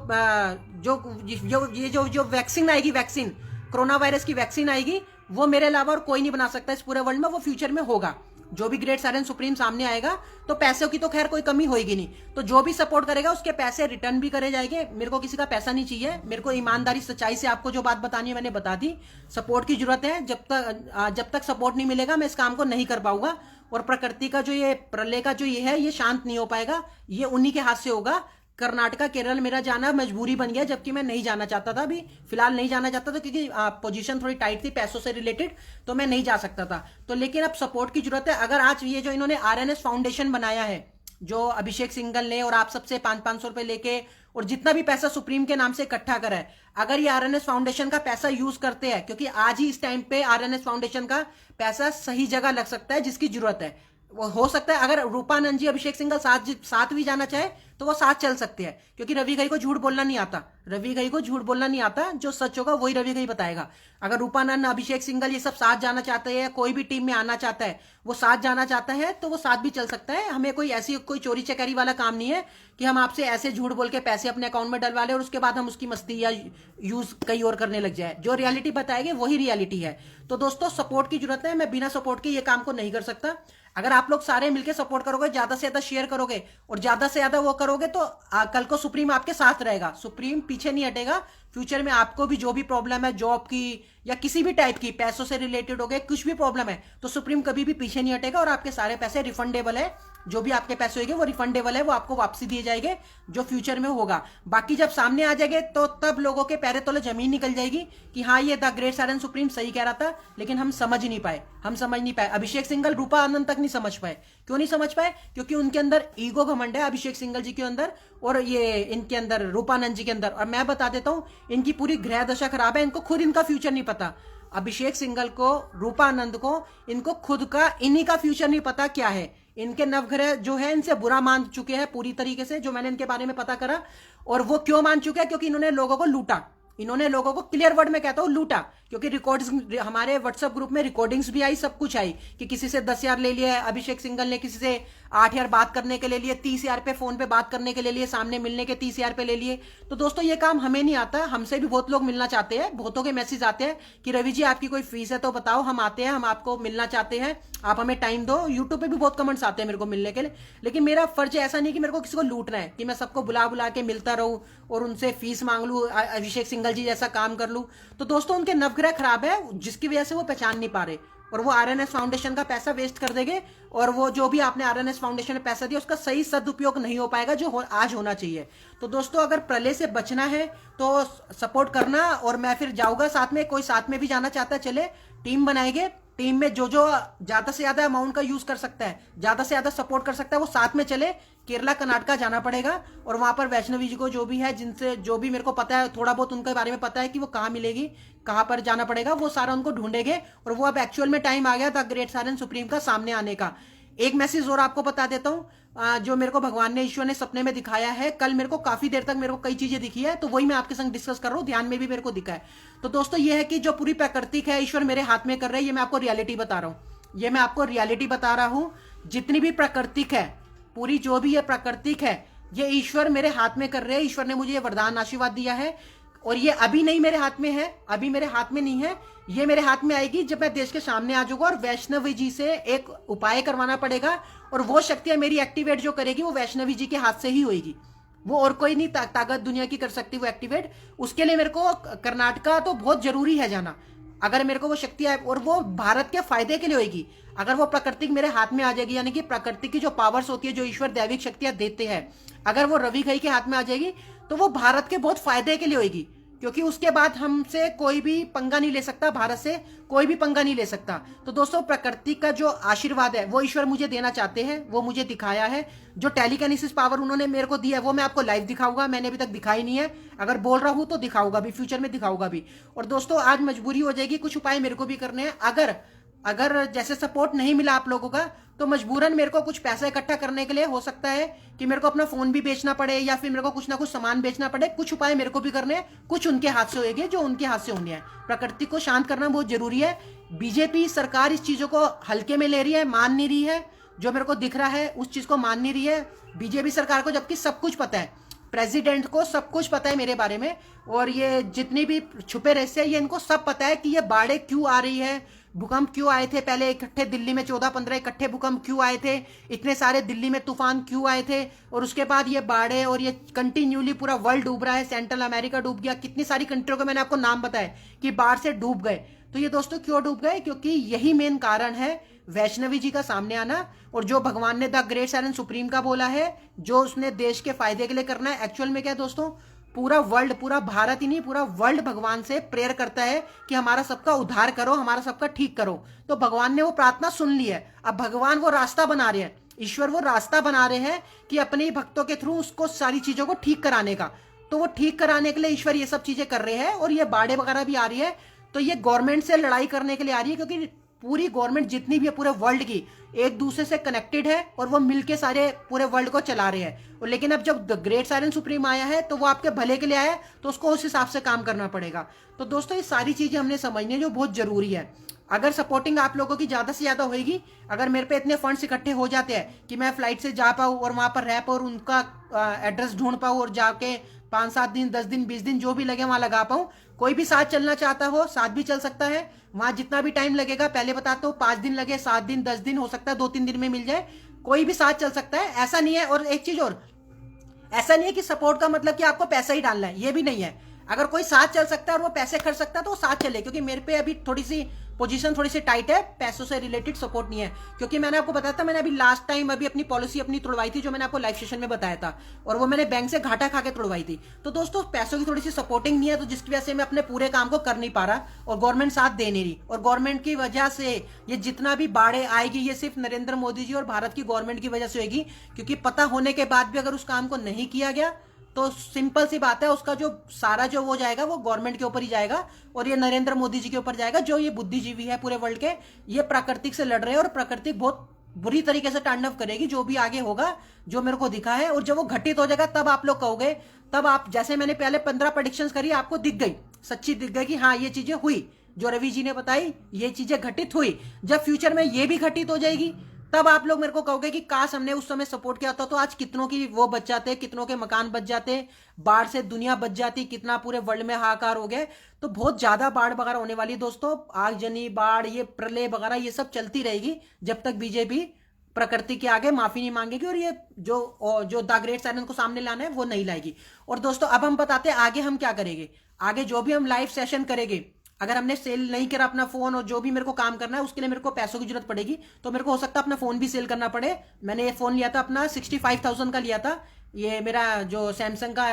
वैक्सीन आएगी, वैक्सीन कोरोना वायरस की वैक्सीन आएगी, वो मेरे अलावा और कोई नहीं बना सकता इस पूरे वर्ल्ड में, वो फ्यूचर में होगा। जो भी ग्रेट सायरन सुप्रीम सामने आएगा तो पैसों की तो खैर कोई कमी होगी नहीं, तो जो भी सपोर्ट करेगा उसके पैसे रिटर्न भी करे जाएंगे। मेरे को किसी का पैसा नहीं चाहिए, मेरे को ईमानदारी सच्चाई से आपको जो बात बतानी है मैंने बता दी। सपोर्ट की जरूरत है, जब तक सपोर्ट नहीं मिलेगा मैं इस काम को नहीं कर पाऊंगा। और प्रकृति का जो ये प्रलय का जो ये है, ये शांत नहीं हो पाएगा, ये उन्हीं के हाथ से होगा। कर्नाटका केरल मेरा जाना मजबूरी बन गया, जबकि मैं नहीं जाना चाहता था, अभी फिलहाल नहीं जाना चाहता था, क्योंकि पोजीशन थोड़ी टाइट थी पैसों से रिलेटेड, तो मैं नहीं जा सकता था। तो लेकिन अब सपोर्ट की जरूरत है। अगर आज ये जो इन्होंने आरएनएस फाउंडेशन बनाया है, जो अभिषेक सिंघल ने और आप सबसे 500-500 रुपए लेके और जितना भी पैसा सुप्रीम के नाम से इकट्ठा करा है, अगर ये आरएनएस फाउंडेशन का पैसा यूज करते हैं, क्योंकि आज ही इस टाइम पे आरएनएस फाउंडेशन का पैसा सही जगह लग सकता है जिसकी जरूरत है। वो हो सकता है अगर रूपानंद जी अभिषेक सिंघल साथ भी जाना चाहे तो वो साथ चल सकते हैं, क्योंकि रवि घई को झूठ बोलना नहीं आता, रवि घई को झूठ बोलना नहीं आता, जो सच होगा वही रवि घई बताएगा। अगर रूपानंद अभिषेक सिंघल ये सब साथ जाना चाहते हैं, या कोई भी टीम में आना चाहता है, वो साथ जाना चाहता है, तो वो साथ भी चल सकता है। हमें कोई चोरी चकारी वाला काम नहीं है कि हम आपसे ऐसे झूठ बोल के पैसे अपने अकाउंट में डलवा ले और उसके बाद हम उसकी मस्ती या यूज कहीं और करने लग जाए। जो रियलिटी बताएंगे वही रियलिटी है। तो दोस्तों सपोर्ट की जरूरत है, मैं बिना सपोर्ट के ये काम को नहीं कर सकता। अगर आप लोग सारे मिलकर सपोर्ट करोगे, ज्यादा से ज्यादा शेयर करोगे और ज्यादा से ज्यादा वो करोगे, तो कल को सुप्रीम आपके साथ रहेगा, सुप्रीम पीछे नहीं हटेगा। फ्यूचर में आपको भी जो भी प्रॉब्लम है, जॉब की या किसी भी टाइप की, पैसों से रिलेटेड हो गए, कुछ भी प्रॉब्लम है, तो सुप्रीम कभी भी पीछे नहीं हटेगा और आपके सारे पैसे रिफंडेबल है। जो भी आपके पैसे होंगे वो रिफंडेबल है, वो आपको वापसी दिए जाएंगे जो फ्यूचर में होगा। बाकी जब सामने आ जाएंगे तो तब लोगों के पैरे तले जमीन निकल जाएगी कि हाँ ये द ग्रेट सायरन सुप्रीम सही कह रहा था, लेकिन हम समझ नहीं पाए। अभिषेक सिंघल, रूपा आनंद तक नहीं समझ पाए। क्यों नहीं समझ पाए? क्योंकि उनके अंदर ईगो घमंड है, अभिषेक सिंघल जी के अंदर और ये इनके अंदर रूपानंद जी के अंदर। और मैं बता देता हूं, इनकी पूरी ग्रह दशा खराब है, इनको खुद इनका फ्यूचर नहीं पता। अभिषेक सिंघल को, रूपा आनंद को, इनको खुद का इन्हीं का फ्यूचर नहीं पता क्या है। इनके नवग्रह जो है इनसे बुरा मान चुके हैं पूरी तरीके से, जो मैंने इनके बारे में पता करा। और वो क्यों मान चुके हैं? क्योंकि इन्होंने लोगों को लूटा, इन्होंने लोगों को क्लियर वर्ड में कहता हूं लूटा। क्योंकि रिकॉर्ड्स हमारे व्हाट्सएप ग्रुप में रिकॉर्डिंग्स भी आई, सब कुछ आई कि किसी से 10,000 ले लिया अभिषेक सिंघल ने, किसी से 8,000 बात करने के ले लिए, 30,000 पे फोन पे बात करने के ले लिए, सामने मिलने के 30,000 पे ले लिए। तो दोस्तों ये काम हमें नहीं आता, हमसे भी बहुत लोग मिलना चाहते हैं, बहुतों के मैसेज आते हैं कि रवि जी आपकी कोई फीस है तो बताओ, हम आते हैं, हम आपको मिलना चाहते हैं, आप हमें टाइम दो। यूट्यूब पे भी बहुत कमेंट्स आते हैं मेरे को मिलने के लिए। लेकिन मेरा फर्ज ऐसा नहीं कि मेरे को किसी को लूटना है कि मैं सबको बुला बुला के मिलता रहूं और उनसे फीस मांग लूं, अभिषेक सिंघल जी जैसा काम कर लूं। तो दोस्तों उनके नवग्रह खराब है, जिसकी वजह से वो पहचान नहीं पा रहे, और वो आरएनएस फाउंडेशन का पैसा वेस्ट कर देंगे। और वो जो भी आपने आरएनएस फाउंडेशन में पैसा दिया उसका सही सदुपयोग नहीं हो पाएगा जो आज होना चाहिए। तो दोस्तों अगर प्रलय से बचना है तो सपोर्ट करना, और मैं फिर जाऊंगा साथ में, कोई साथ में भी जाना चाहता है चले, टीम बनाएंगे। टीम में जो जो ज्यादा से ज्यादा अमाउंट का यूज कर सकता है, ज्यादा से ज्यादा सपोर्ट कर सकता है, वो साथ में चले। केरला कर्नाटका जाना पड़ेगा और वहां पर वैष्णवी जी को जो भी है, जिनसे जो भी मेरे को पता है, थोड़ा बहुत उनके बारे में पता है कि वो कहाँ मिलेगी, कहाँ पर जाना पड़ेगा, वो सारा उनको ढूंढेंगे। और वो अब एक्चुअल में टाइम आ गया था ग्रेट साइलेंट सुप्रीम का सामने आने का। एक मैसेज और आपको बता देता हूँ, जो मेरे को भगवान ने, ईश्वर ने सपने में दिखाया है। कल मेरे को काफी देर तक मेरे को कई चीजें दिखी है, तो वही मैं आपके संग डिस्कस कर रहा हूँ, ध्यान में भी मेरे को दिखा है। तो दोस्तों ये है कि जो पूरी प्राकृतिक है ईश्वर मेरे हाथ में कर रहे हैं, ये मैं आपको रियलिटी बता रहा हूँ, ये मैं आपको रियलिटी बता रहा हूँ। जितनी भी प्राकृतिक है, पूरी जो भी ये प्राकृतिक है, ये ईश्वर मेरे हाथ में कर रहे हैं। ईश्वर ने मुझे ये वरदान आशीर्वाद दिया है, और ये अभी नहीं मेरे हाथ में है, अभी मेरे हाथ में नहीं है, ये मेरे हाथ में आएगी जब मैं देश के सामने आ जाऊंगा। और वैष्णवी जी से एक उपाय करवाना पड़ेगा, और वो शक्तियां मेरी एक्टिवेट जो करेगी वो वैष्णवी जी के हाथ से ही होगी, वो और कोई नहीं ताकत दुनिया की कर सकती वो एक्टिवेट। उसके लिए मेरे को कर्नाटका तो बहुत जरूरी है जाना, अगर मेरे को वो शक्ति आए, और वो भारत के फायदे के लिए होगी। अगर वो प्राकृतिक मेरे हाथ में आ जाएगी, यानी कि प्रकृति की जो पावर्स होती है, जो ईश्वर दैविक शक्तियां देते हैं, अगर वो रवि घई के हाथ में आ जाएगी तो वो भारत के बहुत फायदे के लिए होगी। क्योंकि उसके बाद हमसे कोई भी पंगा नहीं ले सकता, भारत से कोई भी पंगा नहीं ले सकता। तो दोस्तों प्रकृति का जो आशीर्वाद है वो ईश्वर मुझे देना चाहते हैं, वो मुझे दिखाया है। जो टेलीकाइनेसिस पावर उन्होंने मेरे को दिया है वो मैं आपको लाइव दिखाऊंगा, मैंने अभी तक दिखाई नहीं है, अगर बोल रहा हूं तो दिखाऊंगा भी, फ्यूचर में दिखाऊंगा भी। और दोस्तों आज मजबूरी हो जाएगी, कुछ उपाय मेरे को भी करने हैं। अगर जैसे सपोर्ट नहीं मिला आप लोगों का, तो मजबूरन मेरे को कुछ पैसा इकट्ठा करने के लिए हो सकता है कि मेरे को अपना फोन भी बेचना पड़े, या फिर मेरे को कुछ ना कुछ सामान बेचना पड़े। कुछ उपाय मेरे को भी करने हैं, कुछ उनके हाथ से होंगे जो उनके हाथ से होंगे हैं। प्रकृति को शांत करना बहुत जरूरी है। बीजेपी सरकार इस चीजों को हल्के में ले रही है, मान नहीं रही है, जो मेरे को दिख रहा है उस चीज को मान नहीं रही है बीजेपी सरकार को, जबकि सब कुछ पता है, प्रेसिडेंट को सब कुछ पता है मेरे बारे में। और ये जितनी भी छुपे रहस्य है, ये इनको सब पता है कि ये बाढ़ें क्यों आ रही है, भूकंप क्यों आए थे, पहले इकट्ठे दिल्ली में 14-15 इकट्ठे भूकंप क्यों आए थे, इतने सारे दिल्ली में तूफान क्यों आए थे, और उसके बाद ये बाढ़ें, और ये कंटिन्यूली पूरा वर्ल्ड डूब रहा है, सेंट्रल अमेरिका डूब गया, कितनी सारी कंट्रियों के मैंने आपको नाम बताया कि बाढ़ से डूब गए। तो ये दोस्तों क्यों डूब गए? क्योंकि यही मेन कारण है वैष्णवी जी का सामने आना, और जो भगवान ने द ग्रेट साइलेंट सुप्रीम का बोला है, जो उसने देश के फायदे के लिए करना है। एक्चुअल में क्या है दोस्तों, पूरा वर्ल्ड, पूरा भारत ही नहीं, पूरा वर्ल्ड भगवान से प्रेयर करता है कि हमारा सबका उद्धार करो, हमारा सबका ठीक करो। तो भगवान ने वो प्रार्थना सुन ली है। अब भगवान वो रास्ता बना रहे हैं, ईश्वर वो रास्ता बना रहे हैं कि अपने भक्तों के थ्रू उसको सारी चीजों को ठीक कराने का। तो वो ठीक कराने के लिए ईश्वर ये सब चीजें कर रहे हैं। और ये बाढ़ें वगैरह भी आ रही है, तो ये गवर्नमेंट से लड़ाई करने के लिए आ रही है, क्योंकि पूरी गवर्नमेंट जितनी भी है पूरे वर्ल्ड की एक दूसरे से कनेक्टेड है, और वो मिलके सारे पूरे वर्ल्ड को चला रहे हैं। और लेकिन अब जब द ग्रेट साइलेंट सुप्रीम आया है तो वो आपके भले के लिए आया है, तो उसको उस हिसाब से काम करना पड़ेगा। तो दोस्तों ये सारी चीजें हमने समझनी है जो बहुत जरूरी है। अगर सपोर्टिंग आप लोगों की ज्यादा से ज्यादा होगी, अगर मेरे पे इतने फंड्स इकट्ठे हो जाते हैं कि मैं फ्लाइट से जा पाऊँ और वहां पर रह पाऊँ और उनका एड्रेस ढूंढ पाऊँ, और जाके 5-7 दिन 10 दिन 20 दिन जो भी लगे वहां लगा पाऊँ। कोई भी साथ चलना चाहता हो साथ भी चल सकता है, वहां जितना भी टाइम लगेगा पहले बताता हूँ, 5 दिन लगे, 7 दिन 10 दिन, हो सकता है 2-3 दिन में मिल जाए, कोई भी साथ चल सकता है, ऐसा नहीं है। और एक चीज और, ऐसा नहीं है कि सपोर्ट का मतलब कि आपको पैसा ही डालना है, ये भी नहीं है। अगर कोई साथ चल सकता है और वो पैसे खर्च सकता है तो वो साथ चले, क्योंकि मेरे पे अभी थोड़ी सी पोजीशन थोड़ी सी टाइट है, पैसों से रिलेटेड सपोर्ट नहीं है। क्योंकि मैंने आपको बताया था, मैंने अभी लास्ट टाइम अभी अपनी पॉलिसी अपनी तोड़वाई थी, जो मैंने आपको लाइव सेशन में बताया था, और वो मैंने बैंक से घाटा खा के तोड़वाई थी। तो दोस्तों पैसों की थोड़ी सी सपोर्टिंग नहीं है, तो जिसकी वजह से मैं अपने पूरे काम को कर नहीं पा रहा, और गवर्नमेंट साथ दे नहीं रही। और गवर्नमेंट की वजह से ये जितना भी बाढ़ें आएगी, ये सिर्फ नरेंद्र मोदी जी और भारत की गवर्नमेंट की वजह से होगी। क्योंकि पता होने के बाद भी अगर उस काम को नहीं किया गया तो सिंपल सी बात है, उसका जो सारा जो वो जाएगा वो गवर्नमेंट के ऊपर ही जाएगा, और ये नरेंद्र मोदी जी के ऊपर जाएगा, जो ये बुद्धिजीवी है पूरे वर्ल्ड के। ये प्राकृतिक से लड़ रहे हैं और प्राकृतिक बहुत बुरी तरीके से तांडव करेगी जो भी आगे होगा, जो मेरे को दिखा है। और जब वो घटित हो जाएगा तब आप लोग कहोगे, तब आप, जैसे मैंने पहले 15 प्रेडिक्शंस करी, आपको दिख गई, सच्ची दिख गई कि हाँ ये चीजें हुई, जो रवि जी ने बताई ये चीजें घटित हुई। जब फ्यूचर में ये भी घटित हो जाएगी तब आप लोग मेरे को कहोगे कि काश हमने उस समय सपोर्ट किया होता, तो आज कितनों की वो बच जाते, कितनों के मकान बच जाते, बाढ़ से दुनिया बच जाती, कितना पूरे वर्ल्ड में हाहाकार हो गए। तो बहुत ज्यादा बाढ़ वगैरह होने वाली दोस्तों, आगजनी, बाढ़, ये प्रलय वगैरह ये सब चलती रहेगी जब तक बीजेपी प्रकृति के आगे माफी नहीं मांगेगी, और ये जो द ग्रेट साइलेंस को सामने लाना है वो नहीं लाएगी। और दोस्तों अब हम बताते हैं आगे हम क्या करेंगे। आगे जो भी हम लाइव सेशन करेंगे, अगर हमने सेल नहीं करा अपना फोन, और जो भी मेरे को काम करना है उसके लिए मेरे को पैसों की जरूरत पड़ेगी, तो मेरे को हो सकता है अपना फोन भी सेल करना पड़े। मैंने ये फोन लिया था अपना 65,000 का लिया था, ये मेरा जो सैमसंग का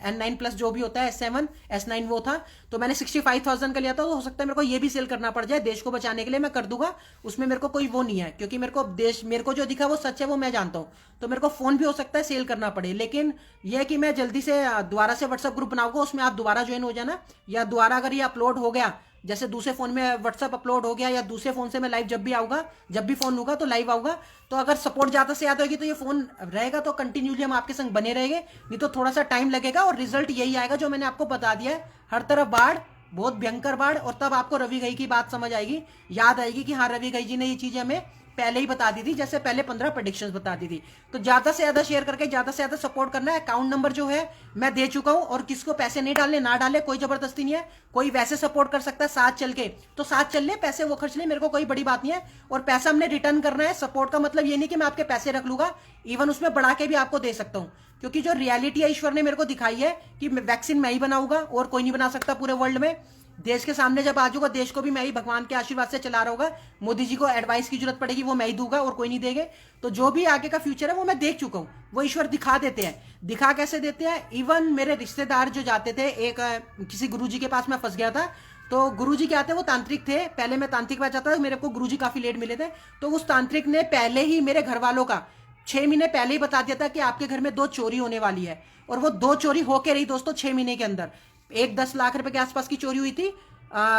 N9 प्लस जो भी होता है, S7 S9 वो था, तो मैंने 65,000 का लिया था। तो हो सकता है मेरे को ये भी सेल करना पड़ जाए, देश को बचाने के लिए मैं कर दूंगा, उसमें मेरे को कोई वो नहीं है, क्योंकि मेरे को जो दिखा वो सच है, वो मैं जानता हूँ। तो मेरे को फोन भी हो सकता है सेल करना पड़े, लेकिन यह कि मैं जल्दी से दोबारा से व्हाट्सएप ग्रुप बनाऊंगा, उसमें आप दोबारा ज्वाइन हो जाना, या दोबारा अगर ये अपलोड हो गया, जैसे दूसरे फोन में व्हाट्सएप अपलोड हो गया, या दूसरे फोन से मैं लाइव जब भी आऊंगा, जब भी फोन लूंगा तो लाइव आऊंगा, तो अगर सपोर्ट ज्यादा से ज्यादा होगी तो ये फोन रहेगा, तो कंटिन्यूली हम आपके संग बने रहेंगे। नहीं तो थोड़ा सा टाइम लगेगा, और रिजल्ट यही आएगा जो मैंने आपको बता दिया है, हर तरफ बाढ़, बहुत भयंकर बाढ़। और तब आपको रवि घई की बात समझ आएगी, याद आएगी कि हाँ रवि घई जी ने ये चीजें हमें पहले ही बता दी थी, जैसे पहले 15 प्रेडिक्शंस बता दी थी। तो ज्यादा से ज्यादा शेयर करके ज्यादा से ज्यादा सपोर्ट करना है। अकाउंट नंबर जो है मैं दे चुका हूं, और किसको पैसे नहीं डालने ना डाले, कोई जबरदस्ती नहीं है। कोई वैसे सपोर्ट कर सकता है साथ चल के, तो साथ चल ले, पैसे वो खर्च ले, मेरे को कोई बड़ी बात नहीं है। और पैसा हमने रिटर्न करना है। सपोर्ट का मतलब ये नहीं कि मैं आपके पैसे रख लूंगा, इवन उसमें बढ़ा के भी आपको दे सकता हूं, क्योंकि जो रियलिटी है ईश्वर ने मेरे को दिखाई है कि वैक्सीन मैं ही बनाऊंगा और कोई नहीं बना सकता पूरे वर्ल्ड में। देश के सामने जब आ जाऊंगा, देश को भी मैं ही भगवान के आशीर्वाद से चला रहा होगा। मोदी जी को एडवाइस की जरूरत पड़ेगी वो मैं ही दूंगा, और कोई नहीं देंगे। तो जो भी आगे का फ्यूचर है वो मैं देख चुका हूं, वो ईश्वर दिखा देते हैं। दिखा कैसे देते हैं, इवन मेरे रिश्तेदार जो जाते थे, एक किसी गुरुजी के पास मैं फंस गया था, तो गुरुजी क्या थे, वो तांत्रिक थे। पहले मैं तांत्रिक पास जाता था, मेरे को गुरुजी काफी लेट मिले थे, तो उस तांत्रिक ने पहले ही मेरे घर वालों का 6 महीने पहले ही बता दिया था कि आपके घर में 2 चोरी होने वाली है। और वो 2 चोरी होके रही दोस्तों 6 महीने के अंदर। एक 10 लाख रुपए के आसपास की चोरी हुई थी,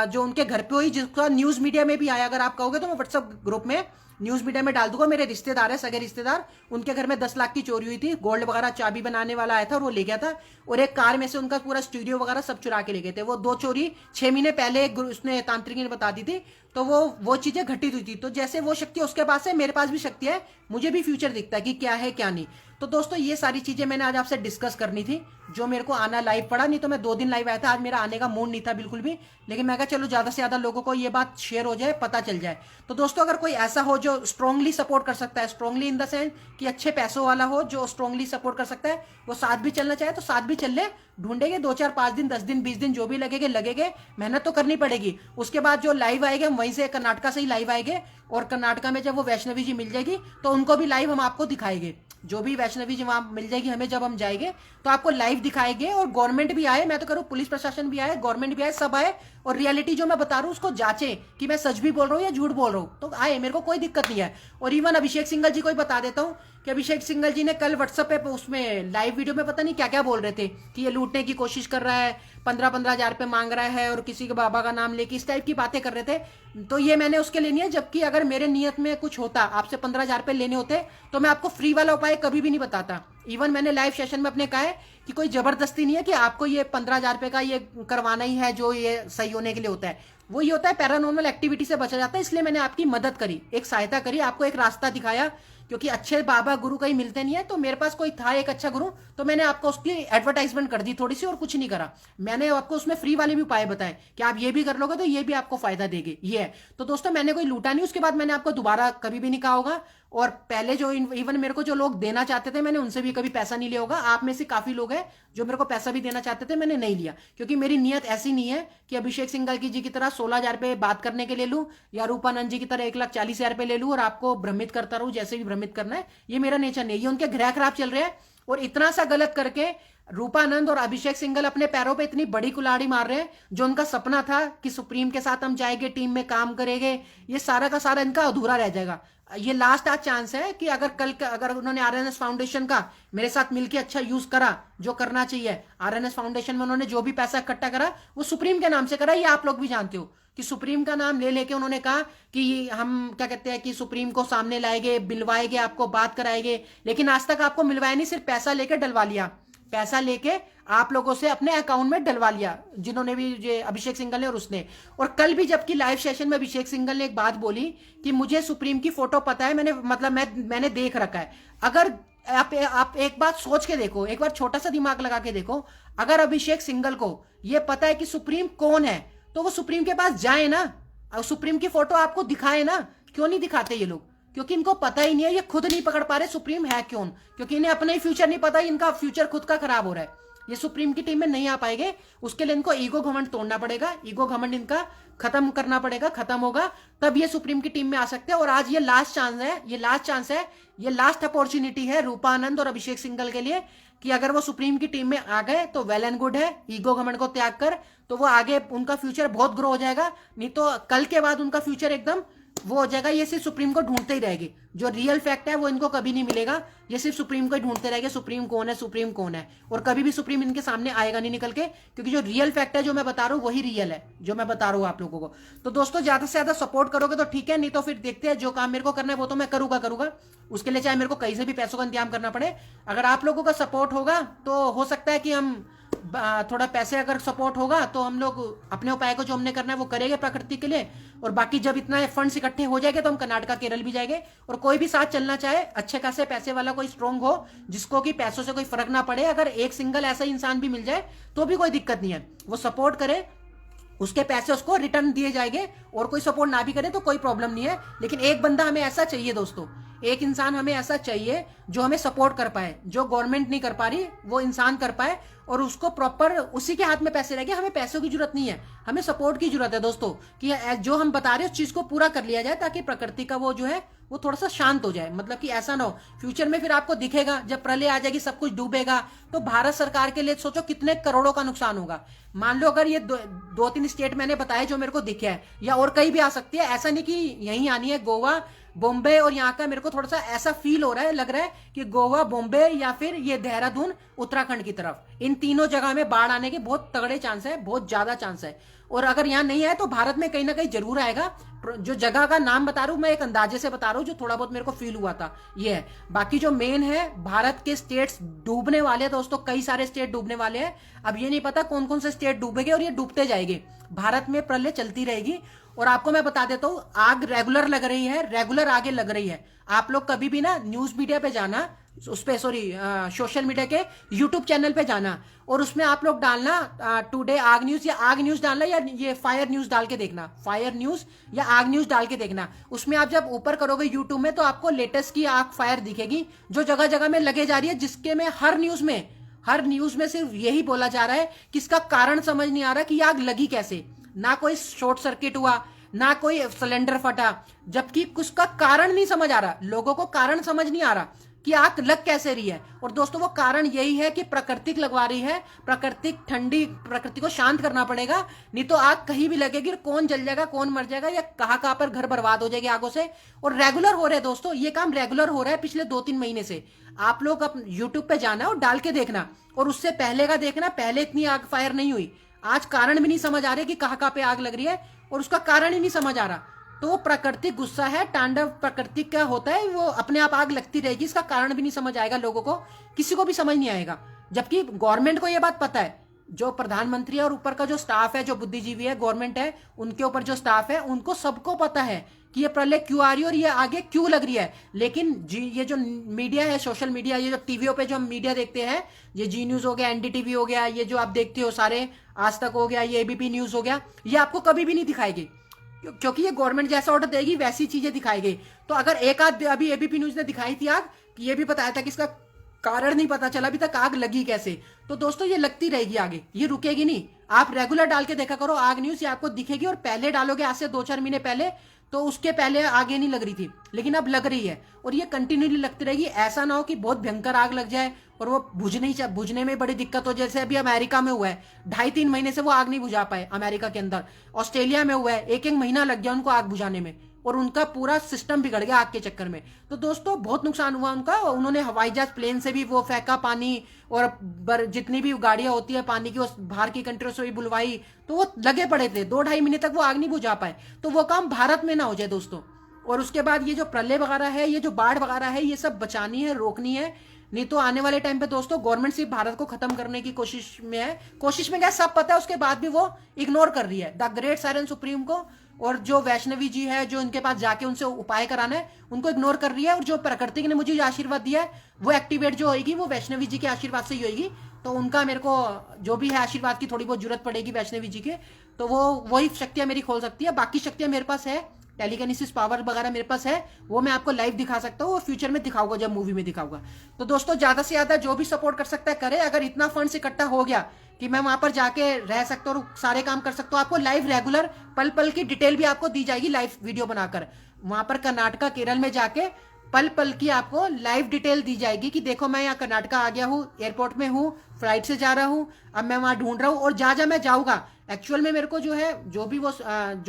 जो उनके घर पे हुई, जिसका न्यूज मीडिया में भी आया। अगर आप कहोगे तो मैं व्हाट्सएप ग्रुप में न्यूज मीडिया में डाल दूंगा। मेरे रिश्तेदार है, सगे रिश्तेदार, उनके घर में 10 लाख की चोरी हुई थी। गोल्ड वगैरह चाबी बनाने वाला आया था और वो ले गया था, और एक कार में से उनका पूरा स्टूडियो वगैरह सब चुरा के ले गए थे। वो 2 चोरी 6 महीने पहले उसने तांत्रिक ने बता दी थी, तो वो चीजें घटित हुई थी। तो जैसे वो शक्ति उसके पास है, मेरे पास भी शक्ति है, मुझे भी फ्यूचर दिखता है कि क्या है क्या नहीं। तो दोस्तों ये सारी चीजें मैंने आज आपसे डिस्कस करनी थी, जो मेरे को आना लाइव पड़ा। नहीं तो मैं 2 दिन लाइव आया था, आज मेरा आने का मूड नहीं था बिल्कुल भी, लेकिन मैं कहा चलो ज्यादा से ज्यादा लोगों को ये बात शेयर हो जाए, पता चल जाए। तो दोस्तों अगर कोई ऐसा हो जो स्ट्रांगली सपोर्ट कर सकता है, स्ट्रांगली इन द सेंस कि अच्छे पैसों वाला हो, जो स्ट्रांगली सपोर्ट कर सकता है, वो साथ भी चलना चाहे तो साथ भी चल ले। ढूंढेंगे 2 4 5 दिन, 10 दिन, 20 दिन, जो भी लगेगे, मेहनत तो करनी पड़ेगी। उसके बाद जो लाइव आएंगे हम वहीं से कर्नाटका से ही लाइव आएंगे, और कर्नाटका में जब वो वैष्णवी जी मिल जाएगी तो उनको भी लाइव हम आपको दिखाएंगे। जो भी वैष्णवी जी वहां मिल जाएगी हमें, जब हम जाएंगे तो आपको लाइव दिखाएंगे। और गवर्नमेंट भी आए, मैं तो करूँ पुलिस प्रशासन भी आए, गवर्नमेंट भी आए, सब आए, और रियलिटी जो मैं बता रहा हूँ उसको जांचे कि मैं सच भी बोल रहा हूँ या झूठ बोल रहा हूँ, तो आए, मेरे को कोई दिक्कत नहीं है। और इवन अभिषेक सिंघल जी को ही बता देता हूँ कि अभिषेक सिंघल जी ने कल व्हाट्सएप पे उसमें लाइव वीडियो में पता नहीं क्या क्या बोल रहे थे कि ये लूटने की कोशिश कर रहा है, 15-15 हजार रुपए मांग रहा है, और किसी के बाबा का नाम लेके इस टाइप की बातें कर रहे थे। तो ये मैंने उसके लिए नहीं है, जबकि अगर मेरे नियत में कुछ होता, आपसे 15,000 रुपए लेने होते, तो मैं आपको फ्री वाला उपाय कभी भी नहीं बताता। इवन मैंने लाइव सेशन में अपने कहा है कि कोई जबरदस्ती नहीं है कि आपको ये 15,000 रुपए का ये करवाना ही है, जो ये सही होने के लिए होता है। वो ये होता है पैरानॉर्मल एक्टिविटी से बचा जाता है, इसलिए मैंने आपकी मदद करी, एक सहायता करी, आपको एक रास्ता दिखाया, क्योंकि अच्छे बाबा गुरु कहीं मिलते नहीं है। तो मेरे पास कोई था एक अच्छा गुरु, तो मैंने आपको उसकी एडवर्टाइजमेंट कर दी थोड़ी सी, और कुछ नहीं करा। मैंने आपको उसमें फ्री वाले भी उपाय बताए कि आप ये भी कर लोगे तो ये भी आपको फायदा देगी, ये है। तो दोस्तों मैंने कोई लूटा नहीं, उसके बाद मैंने आपको दोबारा कभी भी नहीं कहा होगा। और पहले जो इवन मेरे को जो लोग देना चाहते थे, मैंने उनसे भी कभी पैसा नहीं लिया होगा। आप में से काफी लोग हैं जो मेरे को पैसा भी देना चाहते थे, मैंने नहीं लिया, क्योंकि मेरी नीयत ऐसी नहीं है कि अभिषेक सिंघल जी की तरह 16,000 रुपए बात करने के ले लूं, या रूपानंद जी की तरह 1,40,000 रुपए ले लूं और आपको भ्रमित करता रहूं, जैसे भी भ्रमित करना है। ये मेरा नेचर नहीं है। ये उनके ग्रह खराब चल रहे हैं, और इतना सा गलत करके रूपानंद और अभिषेक सिंघल अपने पैरों पे इतनी बड़ी कुल्हाड़ी मार रहे हैं। जो उनका सपना था कि सुप्रीम के साथ हम जाएंगे, टीम में काम करेंगे, ये सारा का सारा इनका अधूरा रह जाएगा। ये लास्ट आज चांस है कि अगर उन्होंने आरएनएस फाउंडेशन का मेरे साथ मिलकर अच्छा यूज करा, जो करना चाहिए, आरएनएस फाउंडेशन में उन्होंने जो भी पैसा इकट्ठा करा वो सुप्रीम के नाम से करा। ये आप लोग भी जानते हो कि सुप्रीम का नाम ले लेके उन्होंने कहा कि हम क्या कहते हैं कि सुप्रीम को सामने लाएंगे, मिलवाएंगे, आपको बात कराएंगे, लेकिन आज तक आपको मिलवाया नहीं, सिर्फ पैसा लेके डलवा लिया। पैसा लेके आप लोगों से अपने अकाउंट में डलवा लिया, जिन्होंने भी, ये अभिषेक सिंघल ने और उसने। और कल भी जबकि लाइव सेशन में अभिषेक सिंघल ने एक बात बोली कि मुझे सुप्रीम की फोटो पता है, मैंने देख रखा है। अगर आप एक बात सोच के देखो, एक बार छोटा सा दिमाग लगा के देखो, अगर अभिषेक सिंघल को यह पता है कि सुप्रीम कौन है तो वो सुप्रीम के पास जाए ना, और सुप्रीम की फोटो आपको दिखाए ना। क्यों नहीं दिखाते ये लोग? क्योंकि इनको पता ही नहीं है, ये खुद नहीं पकड़ पा रहे सुप्रीम है कौन, क्योंकि इन्हें अपना ही फ्यूचर नहीं पता, इनका फ्यूचर खुद का खराब हो रहा है। ये सुप्रीम की टीम में नहीं आ पाएंगे, उसके लिए इनको ईगो घमंड तोड़ना पड़ेगा, ईगो घमंड इनका खत्म करना पड़ेगा, खत्म होगा तब ये सुप्रीम की टीम में आ सकते हैं। और आज ये लास्ट चांस है, ये लास्ट अपॉर्चुनिटी है रूपानंद और अभिषेक सिंघल के लिए कि अगर वो सुप्रीम की टीम में आ गए तो वेल एंड गुड है, ईगो घमंड को त्याग कर तो वो आगे उनका फ्यूचर बहुत ग्रो हो जाएगा। नहीं तो कल के बाद उनका फ्यूचर एकदम वो हो जाएगा, ये सिर्फ सुप्रीम को ढूंढते ही रहेगी। जो रियल फैक्ट है वो इनको कभी नहीं मिलेगा, ये सिर्फ सुप्रीम को ही ढूंढते रहेंगे, सुप्रीम कौन है, सुप्रीम कौन है। और कभी भी सुप्रीम इनके सामने आएगा नहीं निकल के, क्योंकि जो रियल फैक्ट है जो मैं बता रहा हूँ वही रियल है, जो मैं बता रहा हूँ आप लोगों को। तो दोस्तों ज्यादा से ज्यादा सपोर्ट करोगे तो ठीक है, नहीं तो फिर देखते हैं, जो काम मेरे को करना है वो तो मैं करूंगा। उसके लिए चाहे मेरे को कहीं से भी पैसों का इंतजाम करना पड़े। अगर आप लोगों का सपोर्ट होगा तो हो सकता है कि हम थोड़ा पैसे, अगर सपोर्ट होगा तो हम लोग अपने उपाय को जो हमने करना है वो करेंगे प्रकृति के लिए। और बाकी जब इतना फंड्स इकट्ठे हो जाएंगे तो हम कर्नाटका, केरल भी जाएंगे। और कोई भी साथ चलना चाहे, अच्छे खासे पैसे वाला कोई स्ट्रॉन्ग हो, जिसको कि पैसों से कोई फर्क ना पड़े, अगर एक सिंगल ऐसा इंसान भी मिल जाए तो भी कोई दिक्कत नहीं है, वो सपोर्ट करे, उसके पैसे उसको रिटर्न दिए जाएंगे। और कोई सपोर्ट ना भी करे तो कोई प्रॉब्लम नहीं है, लेकिन एक बंदा हमें ऐसा चाहिए दोस्तों, एक इंसान हमें ऐसा चाहिए जो हमें सपोर्ट कर पाए, जो गवर्नमेंट नहीं कर पा रही वो इंसान कर पाए, और उसको प्रॉपर उसी के हाथ में पैसे रहेंगे। हमें पैसों की जरूरत नहीं है, हमें सपोर्ट की जरूरत है दोस्तों, कि जो हम बता रहे हैं उस चीज को पूरा कर लिया जाए, ताकि प्रकृति का वो जो है वो थोड़ा सा शांत हो जाए। मतलब कि ऐसा ना हो फ्यूचर में फिर आपको दिखेगा जब प्रलय आ जाएगी, सब कुछ डूबेगा, तो भारत सरकार के लिए सोचो कितने करोड़ों का नुकसान होगा। मान लो अगर ये दो तीन स्टेट मैंने बताए जो मेरे को दिखे हैं, या और कहीं भी आ सकती है, ऐसा नहीं कि यहीं आनी है, गोवा, बॉम्बे और यहाँ का मेरे को थोड़ा सा ऐसा फील हो रहा है, लग रहा है कि गोवा, बॉम्बे या फिर ये देहरादून, उत्तराखंड की तरफ, इन तीनों जगह में बाढ़ आने के बहुत तगड़े चांस है, बहुत ज्यादा चांस है। और अगर यहाँ नहीं आए तो भारत में कहीं ना कहीं जरूर आएगा। जो जगह का नाम बता रहा हूं मैं एक अंदाजे से बता रहा हूं, जो थोड़ा बहुत मेरे को फील हुआ था ये है। बाकी जो मेन है, भारत के स्टेट्स डूबने वाले हैं दोस्तों, कई सारे स्टेट डूबने वाले हैं। अब ये नहीं पता कौन कौन से स्टेट डूबेंगे, और ये डूबते जाएंगे, भारत में प्रलय चलती रहेगी। और आपको मैं बता देता हूं, आग रेगुलर लग रही है, रेगुलर आगे लग रही है। आप लोग कभी भी ना न्यूज मीडिया पे जाना, उस पे सोशल मीडिया के यूट्यूब चैनल पे जाना, और उसमें आप लोग डालना टुडे आग न्यूज, या आग न्यूज डालना, या ये फायर न्यूज डाल के देखना, फायर न्यूज या आग न्यूज डाल के देखना। उसमें आप जब ऊपर करोगे यूट्यूब में तो आपको लेटेस्ट की आग फायर दिखेगी, जो जगह जगह में लगे जा रही है, जिसके में हर न्यूज में सिर्फ यही बोला जा रहा है कि इसका कारण समझ नहीं आ रहा कि आग लगी कैसे। ना कोई शॉर्ट सर्किट हुआ, ना कोई सिलेंडर फटा, जबकि उसका कारण नहीं समझ आ रहा, लोगों को कारण समझ नहीं आ रहा कि आग लग कैसे रही है। और दोस्तों वो कारण यही है कि प्रकृति लगवा रही है, प्रकृति ठंडी, प्रकृति को शांत करना पड़ेगा, नहीं तो आग कहीं भी लगेगी, कौन जल जाएगा, कौन मर जाएगा, या कहां पर घर बर्बाद हो जाएगी आगों से। और रेगुलर हो रहे हैं दोस्तों, ये काम रेगुलर हो रहा है पिछले 2-3 महीने से। आप लोग अब यूट्यूब पे जाना और डाल के देखना, और उससे पहले का देखना, पहले इतनी आग फायर नहीं हुई। आज कारण भी नहीं समझ आ रहे कि कहां पे आग लग रही है, और उसका कारण ही नहीं समझ आ रहा। तो प्राकृतिक गुस्सा है, तांडव प्रकृति का होता है, वो अपने आप आग लगती रहेगी, इसका कारण भी नहीं समझ आएगा लोगों को, किसी को भी समझ नहीं आएगा। जबकि गवर्नमेंट को यह बात पता है, जो प्रधानमंत्री और ऊपर का जो स्टाफ है, जो बुद्धिजीवी है, गवर्नमेंट है, उनके ऊपर जो स्टाफ है, उनको सबको पता है कि ये प्रलय क्यों आ रही है और ये आगे क्यों लग रही है। लेकिन ये जो मीडिया है, सोशल मीडिया, ये जो टीवीओ पे जो हम मीडिया देखते हैं, ये जी न्यूज हो गया, एनडीटीवी हो गया, ये जो आप देखते हो सारे, आज तक हो गया, ये एबीपी न्यूज हो गया, ये आपको कभी भी नहीं दिखाएगी, क्योंकि ये गवर्नमेंट जैसा ऑर्डर देगी वैसी चीजें दिखाएगी। तो अगर एक आध अभी एबीपी न्यूज ने दिखाई थी आग, कि ये भी बताया था कि इसका कारण नहीं पता चला अभी तक आग लगी कैसे, तो दोस्तों ये लगती रहेगी आगे, ये रुकेगी नहीं। आप रेगुलर डाल के देखा करो, आग न्यूज ये आपको दिखेगी, और पहले डालोगे आज से 2-4 महीने पहले तो उसके पहले आगे नहीं लग रही थी, लेकिन अब लग रही है, और ये कंटिन्यूली लगती रहेगी। ऐसा ना हो कि बहुत भयंकर आग लग जाए और वो बुझने में बड़ी दिक्कत हो, जैसे अभी अमेरिका में हुआ है, 2.5-3 महीने से वो आग नहीं बुझा पाए अमेरिका के अंदर। ऑस्ट्रेलिया में हुआ है, 1-1 महीना लग गया उनको आग बुझाने में, और उनका पूरा सिस्टम बिगड़ गया आग के चक्कर में। तो दोस्तों बहुत नुकसान हुआ उनका, उन्होंने हवाई जहाज प्लेन से भी वो फेंका पानी, और जितनी भी गाड़ियां होती है पानी की वो बाहर की कंट्रियों से भी बुलवाई, तो वो लगे पड़े थे 2-2.5 महीने तक वो आग नहीं बुझा पाए। तो वो काम भारत में ना हो जाए दोस्तों। और उसके बाद ये जो प्रलय वगैरह है, ये जो बाढ़ वगैरह है, ये सब बचानी है, रोकनी है, नहीं तो आने वाले टाइम पे दोस्तों गवर्नमेंट सिर्फ भारत को खत्म करने की कोशिश में क्या सब पता है, उसके बाद भी वो इग्नोर कर रही है द ग्रेट साइलेंट सुप्रीम को। और जो वैष्णवी जी है, जो इनके पास जाके उनसे उपाय कराना है, उनको इग्नोर कर रही है। और जो प्रकृति ने मुझे आशीर्वाद दिया है, वो एक्टिवेट जो होगी वो वैष्णवी जी के आशीर्वाद से ही होगी। तो उनका मेरे को जो भी है आशीर्वाद की थोड़ी बहुत जरूरत पड़ेगी वैष्णवी जी के, तो वो वही शक्तियां मेरी खोल सकती है। बाकी शक्तियां मेरे पास है, टेलीकिनेसिस पावर वगैरह मेरे पास है, वो मैं आपको लाइव दिखा सकता हूँ, वो फ्यूचर में दिखाऊंगा जब मूवी में दिखाऊंगा। तो दोस्तों ज्यादा से ज्यादा जो भी सपोर्ट कर सकता है करे। अगर इतना फंड्स इकट्ठा हो गया कि मैं वहां पर जाके रह सकता हूँ और सारे काम कर सकता हूँ, आपको लाइव रेगुलर पल पल की डिटेल भी आपको दी जाएगी लाइव वीडियो बनाकर। वहां पर कर्नाटका केरल में जाके पल पल की आपको लाइव डिटेल दी जाएगी कि देखो मैं यहाँ कर्नाटका आ गया हूँ, एयरपोर्ट में हूँ, फ्लाइट से जा रहा हूँ, अब मैं वहां ढूंढ रहा हूँ, और जहां जहां मैं जाऊंगा एक्चुअल में मेरे को जो है जो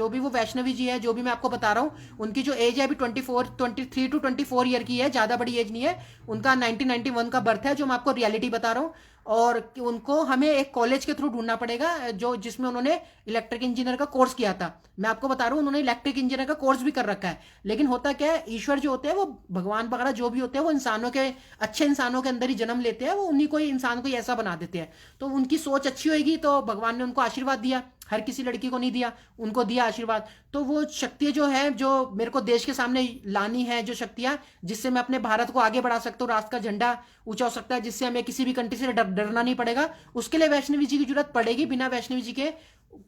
भी वो वैष्णवी जी है, जो भी मैं आपको बता रहा हूँ, उनकी जो एज है अभी 23 to 24 ईयर की है, ज्यादा बड़ी एज नहीं है उनका। 1991 का बर्थ है, जो मैं आपको रियलिटी बता रहा हूँ। और उनको हमें एक कॉलेज के थ्रू ढूंढना पड़ेगा जो जिसमें उन्होंने इलेक्ट्रिक इंजीनियर का कोर्स किया था। मैं आपको बता रहा हूँ उन्होंने इलेक्ट्रिक इंजीनियर का कोर्स भी कर रखा है। लेकिन होता क्या है, ईश्वर जो होते हैं वो भगवान वगैरह जो भी होते हैं वो इंसानों के अच्छे इंसानों के अंदर ही जन्म लेते हैं, वो उन्हीं को इंसान को ऐसा बना देते हैं। तो उनकी सोच अच्छी होगी तो भगवान ने उनको आशीर्वाद दिया, हर किसी लड़की को नहीं दिया, उनको दिया आशीर्वाद। तो वो शक्ति जो है जो मेरे को देश के सामने लानी है, जो शक्तियां जिससे मैं अपने भारत को आगे बढ़ा सकता हूँ, राष्ट्र का झंडा ऊंचा हो सकता है, जिससे हमें किसी भी कंट्री से डरना नहीं पड़ेगा, उसके लिए वैष्णवी जी की जरूरत पड़ेगी। बिना वैष्णवी जी के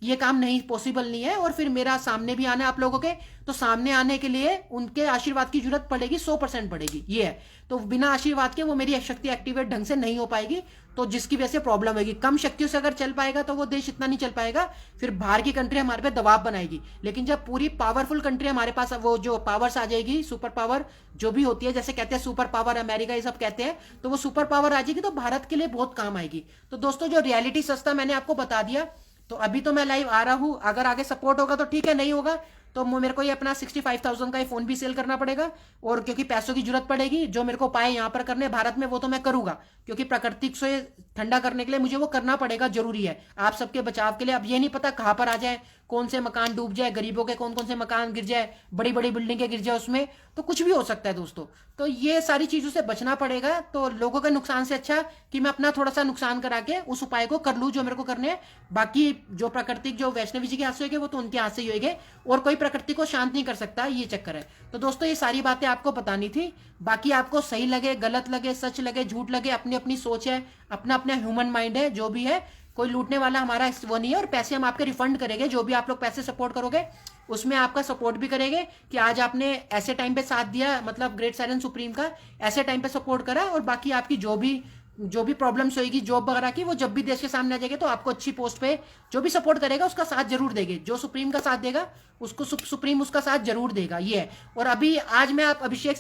ये काम नहीं पॉसिबल नहीं है। और फिर मेरा सामने भी आना है आप लोगों के, तो सामने आने के लिए उनके आशीर्वाद की जरूरत पड़ेगी, 100% पड़ेगी, ये है। तो बिना आशीर्वाद के वो मेरी शक्ति एक्टिवेट ढंग से नहीं हो पाएगी, तो जिसकी वजह से प्रॉब्लम होगी। कम शक्तियों से अगर चल पाएगा तो वो देश इतना नहीं चल पाएगा, फिर बाहर की कंट्री हमारे पे दबाव बनाएगी। लेकिन जब पूरी पावरफुल कंट्री हमारे पास वो जो पावर्स आ जाएगी, सुपर पावर जो भी होती है, जैसे कहते हैं सुपर पावर अमेरिका ये सब कहते हैं, तो वो सुपर पावर आ जाएगी तो भारत के लिए बहुत काम आएगी। तो दोस्तों जो रियलिटी सस्ता मैंने आपको बता दिया, तो अभी तो मैं लाइव आ रहा हूं, अगर आगे सपोर्ट होगा तो ठीक है, नहीं होगा तो मेरे को ये अपना 65,000 का ये फोन भी सेल करना पड़ेगा। और क्योंकि पैसों की जरूरत पड़ेगी, जो मेरे को पाए यहाँ पर करने भारत में वो तो मैं करूंगा, क्योंकि प्रकृति से ठंडा करने के लिए मुझे वो करना पड़ेगा, जरूरी है आप सबके बचाव के लिए। अब ये नहीं पता कहां पर आ जाए, कौन से मकान डूब जाए, गरीबों के कौन कौन से मकान गिर जाए, बड़ी बड़ी बिल्डिंगें गिर जाए उसमें, तो कुछ भी हो सकता है दोस्तों। तो ये सारी चीजों से बचना पड़ेगा। तो लोगों के नुकसान से अच्छा कि मैं अपना थोड़ा सा नुकसान करा के उस उपाय को कर लूं जो मेरे को करने हैं। बाकी जो प्राकृतिक जो वैष्णवी जी के हाथ से होगी वो तो उनके हाथ से ही होगी, और कोई प्रकृति को शांत नहीं कर सकता, ये चक्कर है। तो दोस्तों ये सारी बातें आपको बतानी थी। बाकी आपको सही लगे, गलत लगे, सच लगे, झूठ लगे, अपनी अपनी सोच है, अपना अपना ह्यूमन माइंड है, जो भी है, कोई लूटने वाला हमारा वो नहीं है। और पैसे हम आपके रिफंड करेंगे, जो भी आप लोग पैसे सपोर्ट करोगे उसमें आपका सपोर्ट भी करेंगे कि आज आपने ऐसे टाइम पे साथ दिया, मतलब ग्रेट साइलेंट सुप्रीम का ऐसे टाइम पे सपोर्ट करा। और बाकी आपकी जो भी प्रॉब्लम्स होगी जॉब वगैरह की, वो जब भी देश के सामने आ जाएगी तो आपको अच्छी पोस्ट पे जो भी सपोर्ट करेगा उसका साथ जरूर देंगे। जो सुप्रीम का साथ देगा उसको सुप्रीम उसका साथ जरूर देगा, ये है। और अभी आज मैं आप अभिषेक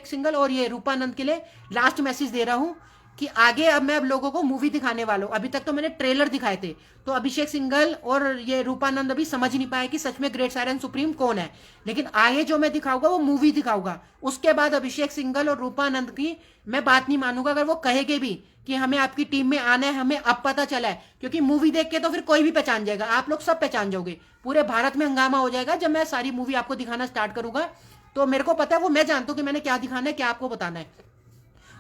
सिंगल और ये रूपानंद के लिए लास्ट मैसेज दे रहा हूं कि आगे अब मैं लोगों को मूवी दिखाने वाला हूं। अभी तक तो मैंने ट्रेलर दिखाए थे, तो अभिषेक सिंघल और ये रूपानंद अभी समझ नहीं पाए कि सच में ग्रेट साइलेंट सुप्रीम कौन है। लेकिन आगे जो मैं दिखाऊंगा वो मूवी दिखाऊंगा। उसके बाद अभिषेक सिंघल और रूपानंद की मैं बात नहीं मानूंगा, अगर वो कहेंगे भी कि हमें आपकी टीम में आना है, हमें अब पता चला है। क्योंकि मूवी देख के तो फिर कोई भी पहचान जाएगा, आप लोग सब पहचान जाओगे, पूरे भारत में हंगामा हो जाएगा जब मैं सारी मूवी आपको दिखाना स्टार्ट करूंगा। तो मेरे को पता है, वो मैं जानता हूं कि मैंने क्या दिखाना है, क्या आपको बताना है।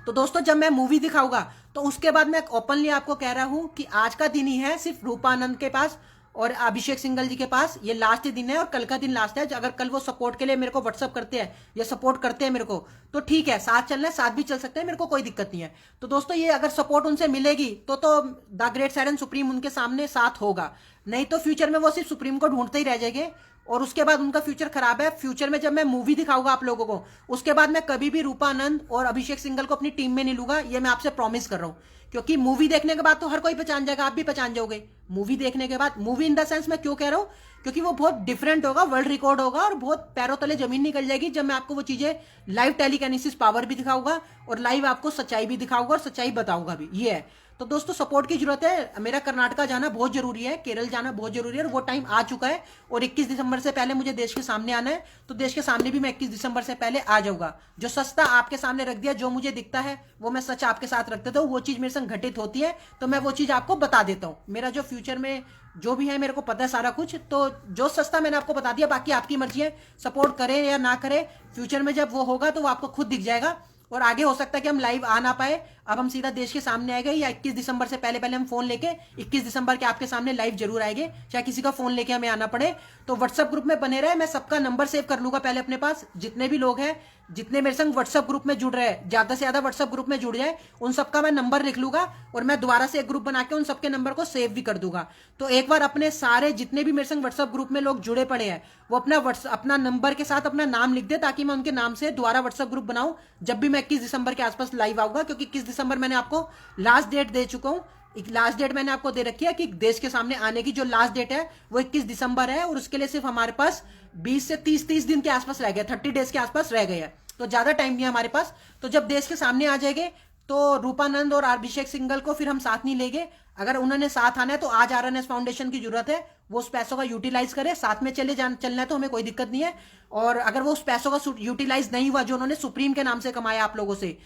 तो दोस्तों जब मैं मूवी दिखाऊंगा तो उसके बाद मैं ओपनली आपको कह रहा हूं कि आज का दिन ही है सिर्फ रूपानंद के पास और अभिषेक सिंघल जी के पास, ये लास्ट दिन है और कल का दिन लास्ट है। अगर कल वो सपोर्ट के लिए मेरे को व्हाट्सअप करते हैं या सपोर्ट करते हैं मेरे को, तो ठीक है, साथ चलना है, साथ भी चल सकते हैं, मेरे को कोई दिक्कत नहीं है। तो दोस्तों ये अगर सपोर्ट उनसे मिलेगी तो द ग्रेट साइलेंट सुप्रीम उनके सामने साथ होगा, नहीं तो फ्यूचर में वो सिर्फ सुप्रीम को ढूंढते ही रह जाएंगे। और उसके बाद उनका फ्यूचर खराब है। फ्यूचर में जब मैं मूवी दिखाऊंगा आप लोगों को, उसके बाद मैं कभी भी रूपा आनंद और अभिषेक सिंघल को अपनी टीम में नहीं लूंगा, ये मैं आपसे प्रॉमिस कर रहा हूं। क्योंकि मूवी देखने के बाद तो हर कोई पहचान जाएगा, आप भी पहचान जाओगे मूवी देखने के बाद। मूवी इन द सेंस मैं क्यों कह रहा हूं, क्योंकि वो बहुत डिफरेंट होगा, वर्ल्ड रिकॉर्ड होगा और बहुत पैरों तले जमीन निकल जाएगी जब मैं आपको वो चीजें लाइव टेलीकाइनेसिस पावर भी दिखाऊंगा और लाइव आपको सच्चाई भी दिखाऊंगा और सच्चाई बताऊंगा भी। ये है तो दोस्तों, सपोर्ट की जरूरत है। मेरा कर्नाटका जाना बहुत जरूरी है, केरल जाना बहुत जरूरी है और वो टाइम आ चुका है। और 21 दिसंबर से पहले मुझे देश के सामने आना है, तो देश के सामने भी मैं 21 दिसंबर से पहले आ जाऊंगा। जो सस्ता आपके सामने रख दिया, जो मुझे दिखता है वो मैं सच आपके साथ रख देता हूँ। वो चीज मेरे संग घटित होती है तो मैं वो चीज आपको बता देता हूँ। मेरा जो फ्यूचर में जो भी है मेरे को पता है सारा कुछ, तो जो सस्ता मैंने आपको बता दिया, बाकी आपकी मर्जी है, सपोर्ट करें या ना करें। फ्यूचर में जब वो होगा तो वो आपको खुद दिख जाएगा। और आगे हो सकता है कि हम लाइव आ ना पाए, अब हम सीधा देश के सामने आएंगे या 21 दिसंबर से पहले पहले हम फोन लेके 21 दिसंबर के आपके सामने लाइव जरूर आएंगे, चाहे किसी का फोन लेके हमें आना पड़े। तो व्हाट्सएप ग्रुप में बने रहे, मैं सबका नंबर सेव कर लूंगा पहले अपने पास। जितने भी लोग हैं, जितने मेरे संग व्हाट्सएप ग्रुप में जुड़ रहे हैं, ज्यादा से ज्यादा व्हाट्सएप ग्रुप में जुड़ जाए, उन सबका मैं नंबर लिख लूंगा और मैं दोबारा से एक ग्रुप बना के उन सबके नंबर को सेव भी कर दूंगा। तो एक बार अपने सारे जितने भी मेरे संग व्हाट्सएप ग्रुप में लोग जुड़े पड़े हैं, वो अपना नंबर के साथ अपना नाम लिख दे, ताकि मैं उनके नाम से दोबारा व्हाट्सएप ग्रुप बनाऊं जब भी मैं 21 दिसंबर के आसपास लाइव आऊंगा। क्योंकि 21 दिसंबर मैंने आपको लास्ट डेट दे चुका हूं। एक लास्ट डेट मैंने आपको दे रखी है कि देश के सामने आने की जो लास्ट डेट है वो 21 दिसंबर है। और उसके लिए सिर्फ हमारे पास 20 से 30 दिन के आसपास रह गए, 30 डेज के आसपास रह गए हैं, तो ज्यादा टाइम नहीं है हमारे पास। तो जब देश के सामने आ जाएंगे तो रूपानंद और अभिषेक सिंघल को फिर हम साथ नहीं लेंगे। अगर उन्होंने साथ आना है तो आज आरएनएस फाउंडेशन की जरूरत है, वो उस पैसों का यूटिलाइज करे, साथ में चलना है तो हमें कोई दिक्कत नहीं है। और अगर वो उस पैसों का यूटिलाइज नहीं हुआ जो उन्होंने सुप्रीम के नाम से कमाया आप लोगों से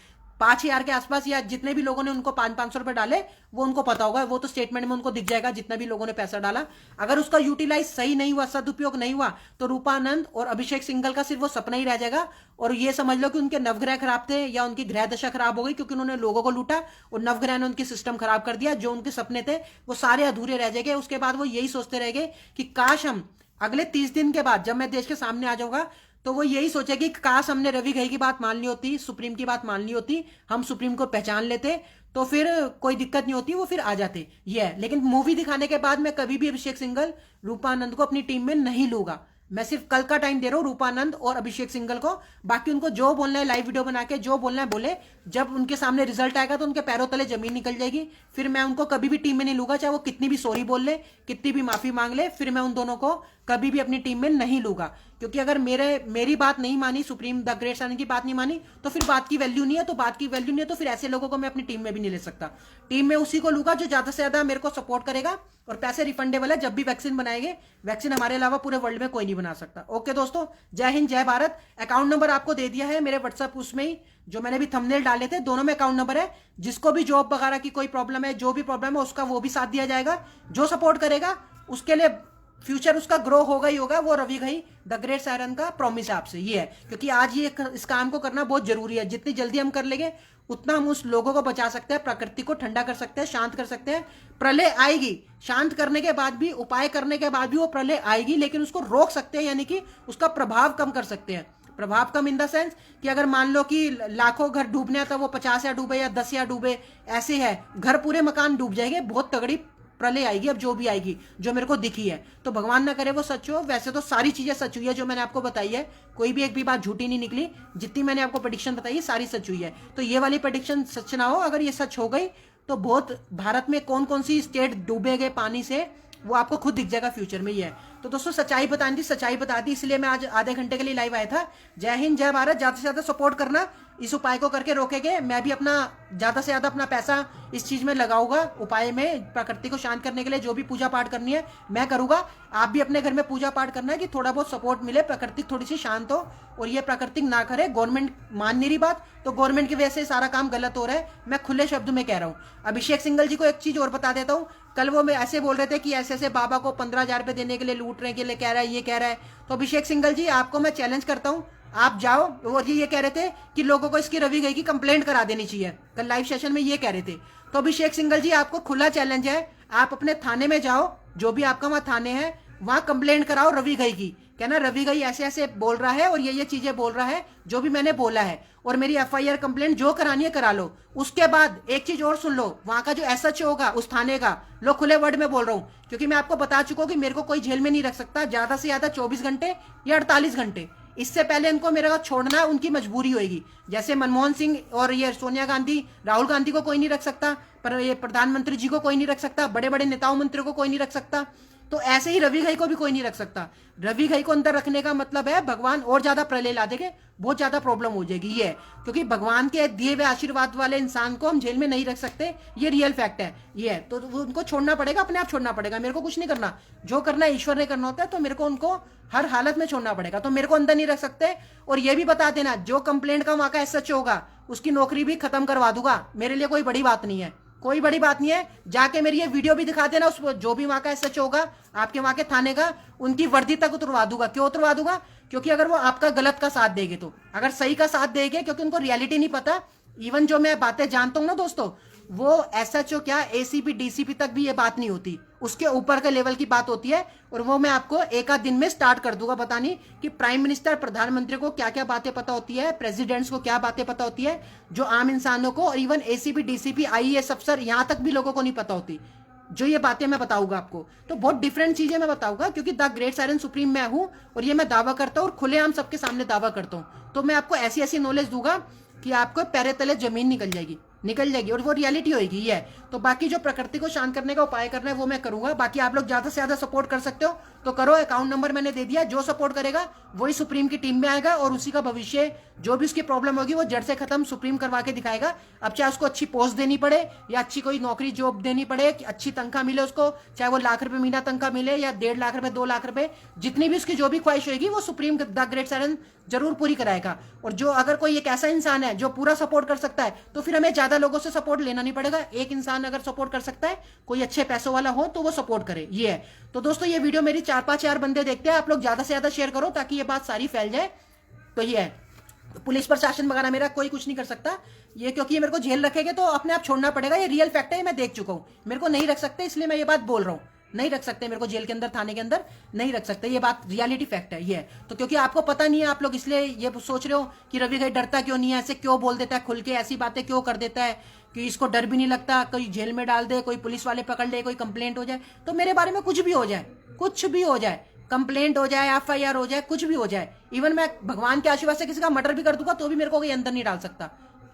5,000 के आसपास, या जितने भी लोगों ने उनको 500 रुपए डाले, वो उनको पता होगा, वो तो स्टेटमेंट में उनको दिख जाएगा जितना भी लोगों ने पैसा डाला। अगर उसका यूटिलाइज सही नहीं हुआ, सदुपयोग नहीं हुआ, तो रूपानंद और अभिषेक सिंघल का सिर्फ वो सपना ही रह जाएगा। और ये समझ लो कि उनके नवग्रह खराब थे या उनकी ग्रह दशा खराब हो गई, क्योंकि उन्होंने लोगों को लूटा और नवग्रह ने उनके सिस्टम खराब कर दिया। जो उनके सपने थे वो सारे अधूरे रह जाएंगे। उसके बाद वो यही सोचते रहेंगे कि काश हम अगले 30 दिन के बाद जब मैं देश के सामने आ जाऊंगा, तो वो यही सोचेगी कि काश हमने रवि घई की बात मान ली होती, सुप्रीम की बात मान ली होती, हम सुप्रीम को पहचान लेते, तो फिर कोई दिक्कत नहीं होती, वो फिर आ जाते। ये है। लेकिन मूवी दिखाने के बाद मैं कभी भी अभिषेक सिंघल, रूपानंद को अपनी टीम में नहीं लूंगा। मैं सिर्फ कल का टाइम दे रहा हूं रूपानंद और अभिषेक सिंघल को। बाकी उनको जो बोलना है लाइव वीडियो बना के जो बोलना है बोले। जब उनके सामने रिजल्ट आएगा तो उनके पैरों तले जमीन निकल जाएगी। फिर मैं उनको कभी भी टीम में नहीं लूंगा, चाहे वो कितनी भी सॉरी बोल ले, कितनी भी माफी मांग ले, फिर मैं उन दोनों को कभी भी अपनी टीम में नहीं लूंगा। क्योंकि अगर मेरी बात नहीं मानी, सुप्रीम द ग्रेट सन की बात नहीं मानी, तो फिर बात की वैल्यू नहीं है। तो बात की वैल्यू नहीं है तो फिर ऐसे लोगों को मैं अपनी टीम में भी नहीं ले सकता। टीम में उसी को लूंगा जो ज्यादा से ज्यादा मेरे को सपोर्ट करेगा। और पैसे रिफंडेबल है, जब भी वैक्सीन बनाएंगे। वैक्सीन हमारे अलावा पूरे वर्ल्ड में कोई नहीं बना सकता। ओके दोस्तों, जय हिंद, जय भारत। अकाउंट नंबर आपको दे दिया है मेरे व्हाट्सएप उसमें ही, जो मैंने भी थंबनेल डाले थे, दोनों में अकाउंट नंबर है। जिसको भी जॉब वगैरह की कोई प्रॉब्लम है, जो भी प्रॉब्लम है, उसका वो भी साथ दिया जाएगा। जो सपोर्ट करेगा उसके लिए फ्यूचर उसका ग्रो होगा ही होगा। वो Ravi Ghai the great siren का प्रॉमिस है आपसे, ये है। क्योंकि आज ये इस काम को करना बहुत जरूरी है। जितनी जल्दी हम कर लेंगे उतना हम उस लोगों को बचा सकते हैं, प्रकृति को ठंडा कर सकते हैं, शांत कर सकते हैं। प्रलय आएगी, शांत करने के बाद भी, उपाय करने के बाद भी वो प्रलय आएगी, लेकिन उसको रोक सकते हैं, यानी कि उसका प्रभाव कम कर सकते हैं। प्रभाव कम इन द सेंस कि अगर मान लो कि लाखों घर डूबने हैं तो वो 50 या डूबे या 10 या डूबे, ऐसे है। घर पूरे मकान डूब जाएंगे, बहुत तगड़ी प्रलय आएगी। अब जो भी आएगी, जो मेरे को दिखी है, तो भगवान ना करे वो सच हो। वैसे तो सारी चीजें सच हुई है जो मैंने आपको बताई है, कोई भी एक भी बात झूठी नहीं निकली। जितनी मैंने आपको प्रेडिक्शन बताई है सारी सच हुई है। तो ये वाली प्रेडिक्शन सच ना हो, अगर ये सच हो गई तो बहुत भारत में कौन कौन सी स्टेट डूबे गए पानी से, वो आपको खुद दिख जाएगा फ्यूचर में। ये है। तो दोस्तों, सच्चाई बतानी थी, सच्चाई बता दी, इसलिए मैं आज आधे घंटे के लिए लाइव आया था। जय हिंद, जय भारत। ज्यादा से ज्यादा सपोर्ट करना, इस उपाय को करके रोकेंगे। मैं भी अपना ज्यादा से ज्यादा अपना पैसा इस चीज में लगाऊंगा, उपाय में, प्रकृति को शांत करने के लिए। जो भी पूजा पाठ करनी है मैं करूंगा। आप भी अपने घर में पूजा पाठ करना है कि थोड़ा बहुत सपोर्ट मिले, प्रकृति थोड़ी सी शांत हो और ये प्राकृतिक ना करे। गवर्नमेंट मान नहीं रही बात, तो गवर्नमेंट की वजह से सारा काम गलत हो रहा है। मैं खुले शब्द में कह रहा हूँ। अभिषेक सिंघल जी को एक चीज और बता देता हूँ। कल वो मैं ऐसे बोल रहे थे कि ऐसे ऐसे बाबा को 15,000 रुपए देने के लिए, लूटने के लिए कह रहा है, ये कह रहा है। तो अभिषेक सिंघल जी, आपको मैं चैलेंज करता हूँ, आप जाओ। वो ये कह रहे थे कि लोगों को इसकी रवि घई की कंप्लेंट करा देनी चाहिए, कल लाइव सेशन में ये कह रहे थे। तो अभिषेक सिंघल जी, आपको खुला चैलेंज है, आप अपने थाने में जाओ, जो भी आपका वहां थाने है, वहां कंप्लेंट कराओ रवि घई की कहना रवि घई ऐसे ऐसे बोल रहा है और ये चीजें बोल रहा है जो भी मैंने बोला है, और मेरी एफआईआर कंप्लेंट जो करानी है करा लो। उसके बाद एक चीज और सुन लो, वहां का जो एसएचओ होगा उस थाने का, लो खुले वर्ड में बोल रहा हूं, क्योंकि मैं आपको बता चुका हूं कि मेरे को कोई जेल में नहीं रख सकता ज्यादा से ज्यादा 24 घंटे या 48 घंटे। इससे पहले इनको मेरे को छोड़ना है, उनकी मजबूरी होगी। जैसे मनमोहन सिंह और ये सोनिया गांधी, राहुल गांधी को कोई नहीं रख सकता, पर ये प्रधानमंत्री जी को कोई नहीं रख सकता, बड़े बड़े नेताओं मंत्रियों को कोई नहीं रख सकता, तो ऐसे ही रवि घई को भी कोई नहीं रख सकता। रवि घई को अंदर रखने का मतलब है भगवान और ज्यादा प्रलय ला देंगे, बहुत ज्यादा प्रॉब्लम हो जाएगी। ये क्योंकि भगवान के दिए हुए आशीर्वाद वाले इंसान को हम जेल में नहीं रख सकते, ये रियल फैक्ट है। ये तो उनको छोड़ना पड़ेगा, अपने आप छोड़ना पड़ेगा, मेरे को कुछ नहीं करना। जो करना है ईश्वर ने करना होता है, तो मेरे को उनको हर हालत में छोड़ना पड़ेगा, तो मेरे को अंदर नहीं रख सकते। और ये भी बता देना, जो कंप्लेंट का वहां का एसएचओ होगा उसकी नौकरी भी खत्म करवा दूंगा, मेरे लिए कोई बड़ी बात नहीं है, कोई बड़ी बात नहीं है। जाके मेरी ये वीडियो भी दिखा देना, उस जो भी वहां का एसएचओ होगा आपके वहां के थाने का, उनकी वर्दी तक उतरवा दूंगा। क्यों उतरवा दूंगा? क्योंकि अगर वो आपका गलत का साथ देंगे, तो अगर सही का साथ देंगे, क्योंकि उनको रियलिटी नहीं पता। इवन जो मैं बातें जानता हूं ना दोस्तों, वो एसएचओ क्या एसीपी डीसीपी तक भी ये बात नहीं होती, उसके ऊपर के लेवल की बात होती है। और वो मैं आपको एक आध दिन में स्टार्ट कर दूंगा बतानी कि प्राइम मिनिस्टर प्रधानमंत्री को क्या क्या बातें पता होती है, प्रेसिडेंट्स को क्या बातें पता होती है, जो आम इंसानों को और इवन एसीपी डीसीपी आईएएस अफसर यहां तक भी लोगों को नहीं पता होती। जो ये बातें मैं बताऊंगा आपको, तो बहुत डिफरेंट चीजें मैं बताऊंगा, क्योंकि द ग्रेट साइलेंट सुप्रीम मैं हूं और ये मैं दावा करता हूं और खुलेआम सबके सामने दावा करता हूं। तो मैं आपको ऐसी ऐसी नॉलेज दूंगा कि आपको पैरे तले जमीन निकल जाएगी और वो रियलिटी होगी। ये तो बाकी जो प्रकृति को शांत करने का उपाय करना है वो मैं करूंगा। बाकी आप लोग ज्यादा से ज्यादा सपोर्ट कर सकते हो तो करो, अकाउंट नंबर मैंने दे दिया, जो सपोर्ट करेगा वही सुप्रीम की टीम में आएगा और उसी का भविष्य जो भी उसकी प्रॉब्लम होगी वो जड़ से खत्म सुप्रीम करवा के दिखाएगा। अब चाहे उसको अच्छी पोस्ट देनी पड़े या अच्छी कोई नौकरी जॉब देनी पड़े, अच्छी तनख्वाह मिले उसको, चाहे वो लाख रुपए महीना तनख्वाह मिले या 1.5 लाख रुपए 2 लाख रुपए, जितनी भी उसकी जो भी ख्वाहिश होगी वो सुप्रीम द ग्रेट साइलेंट जरूर पूरी कराएगा। और जो अगर कोई एक ऐसा इंसान है जो पूरा सपोर्ट कर सकता है, तो फिर हमें ज्यादा लोगों से सपोर्ट लेना नहीं पड़ेगा। एक इंसान अगर सपोर्ट कर सकता है, कोई अच्छे पैसों वाला हो, तो वो सपोर्ट करे। ये है। तो दोस्तों ये वीडियो मेरी 4-5 यार बंदे देखते हैं, आप लोग ज्यादा से ज्यादा शेयर करो ताकि ये बात सारी फैल जाए। तो ये है, पुलिस प्रशासन वगैरह मेरा कोई कुछ नहीं कर सकता ये, क्योंकि ये मेरे को जेल रखेंगे तो अपने आप छोड़ना पड़ेगा। ये रियल फैक्ट है, मैं देख चुका हूं। मेरे को नहीं रख सकते, इसलिए मैं ये बात बोल रहा हूं। नहीं रख सकते मेरे को जेल के अंदर, थाने के अंदर नहीं रख सकते, ये बात रियलिटी फैक्ट है। ये तो क्योंकि आपको पता नहीं है, आप लोग इसलिए ये सोच रहे हो कि रवि घई डरता क्यों नहीं है, ऐसे क्यों बोल देता है खुल के, ऐसी बातें क्यों कर देता है कि इसको डर भी नहीं लगता, कोई जेल में डाल दे, कोई पुलिस वाले पकड़ ले, कोई कंप्लेंट हो जाए, तो मेरे बारे में कुछ भी हो जाए, कुछ भी हो जाए, कंप्लेंट हो जाए, एफआईआर हो जाए, कुछ भी हो जाए, इवन मैं भगवान के आशीर्वाद से किसी का मर्डर भी कर दूंगा तो भी मेरे को कोई अंदर नहीं डाल सकता।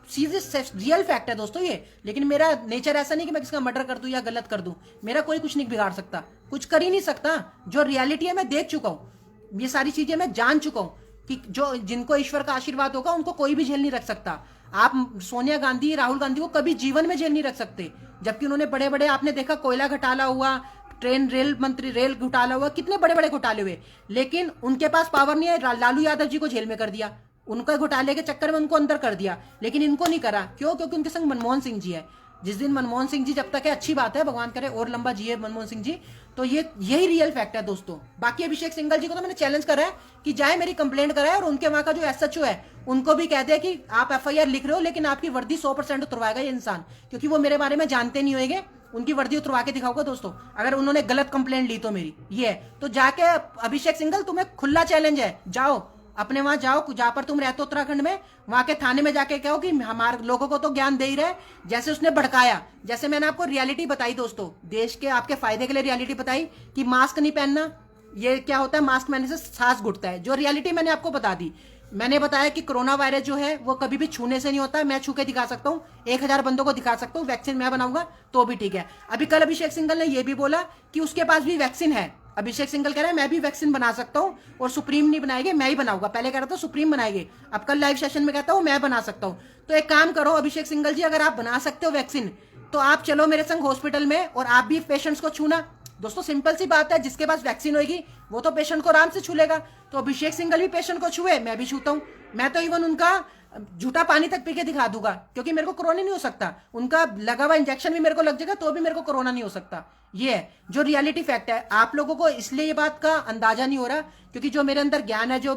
सीधे रियल फैक्ट है दोस्तों ये। लेकिन मेरा नेचर ऐसा नहीं कि मैं किसी का मर्डर कर दूं या गलत कर दूं, मेरा कोई कुछ नहीं बिगाड़ सकता, कुछ कर ही नहीं सकता। जो रियलिटी है मैं देख चुका हूं, ये सारी चीजें मैं जान चुका हूं कि जो जिनको ईश्वर का आशीर्वाद होगा उनको कोई भी जेल नहीं रख सकता। आप सोनिया गांधी, राहुल गांधी को कभी जीवन में जेल नहीं रख सकते, जबकि उन्होंने बड़े बड़े, आपने देखा कोयला घोटाला हुआ, ट्रेन रेल मंत्री रेल घोटाला हुआ, कितने बड़े बड़े घोटाले हुए, लेकिन उनके पास पावर नहीं है। लालू यादव जी को जेल में कर दिया, उनका घोटाले के चक्कर में उनको अंदर कर दिया, लेकिन इनको नहीं करा। क्यों? क्योंकि उनके संग मनमोहन सिंह जी है। जिस दिन मनमोहन सिंह जी जब तक है, अच्छी बात है, भगवान करे और लंबा जिए मनमोहन सिंह जी। तो ये यही रियल फैक्ट है दोस्तों। बाकी अभिषेक सिंघल जी को तो मैंने चैलेंज करा है कि जाए मेरी कंप्लेंट कराए और उनके वहां का जो एसएचओ है उनको भी कह दे कि आप एफआईआर लिख रहे हो लेकिन आपकी वर्दी 100% उतरवाएगा ये इंसान, क्योंकि वो मेरे बारे में जानते नहीं होंगे। उनकी वर्दी उतरवा के दिखाऊंगा दोस्तों, अगर उन्होंने गलत कंप्लेंट ली तो मेरी। ये है तो जाके अभिषेक सिंघल, तुम्हें खुला चैलेंज है, जाओ अपने वहां जाओ जहां पर तुम रहते हो उत्तराखंड में, वहां के थाने में जाके कहो कि हमारे लोगों को तो ज्ञान दे ही रहे, जैसे उसने भड़काया। जैसे मैंने आपको रियलिटी बताई दोस्तों, देश के आपके फायदे के लिए रियलिटी बताई कि मास्क नहीं पहनना, ये क्या होता है, मास्क पहनने से सांस घुटता है। जो रियलिटी मैंने आपको बता दी, मैंने बताया कि कोरोना वायरस जो है वो कभी भी छूने से नहीं होता। मैं छू के दिखा सकता हूँ, 1000 बंदों को दिखा सकता हूँ, वैक्सीन मैं बनाऊंगा तो भी ठीक है। अभी कल अभिषेक सिंघल ने यह भी बोला कि उसके पास भी वैक्सीन है। अभिषेक सिंघल कह रहे हैं मैं भी वैक्सीन बना सकता हूं और सुप्रीम नहीं बनाएंगे, मैं ही बनाऊंगा। पहले कह रहा था सुप्रीम बनाएंगे, अब कल लाइव सेशन में कहता हूं मैं बना सकता हूं। तो एक काम करो अभिषेक सिंघल जी, अगर आप बना सकते हो वैक्सीन तो आप चलो मेरे संग हॉस्पिटल में और आप भी पेशेंट्स को छूना। दोस्तों सिंपल सी बात है, जिसके पास वैक्सीन होगी वो तो पेशेंट को आराम से छू लेगा। तो अभिषेक सिंघल भी पेशेंट को छुए, मैं भी छूता हूं। मैं तो इवन उनका झूठा पानी तक पी के दिखा दूंगा, क्योंकि मेरे को कोरोना नहीं हो सकता। उनका लगा हुआ इंजेक्शन भी मेरे को लग जाएगा तो भी मेरे को कोरोना नहीं हो सकता। ये है जो रियलिटी फैक्ट है। आप लोगों को इसलिए ये बात का अंदाजा नहीं हो रहा क्योंकि जो मेरे अंदर ज्ञान है, जो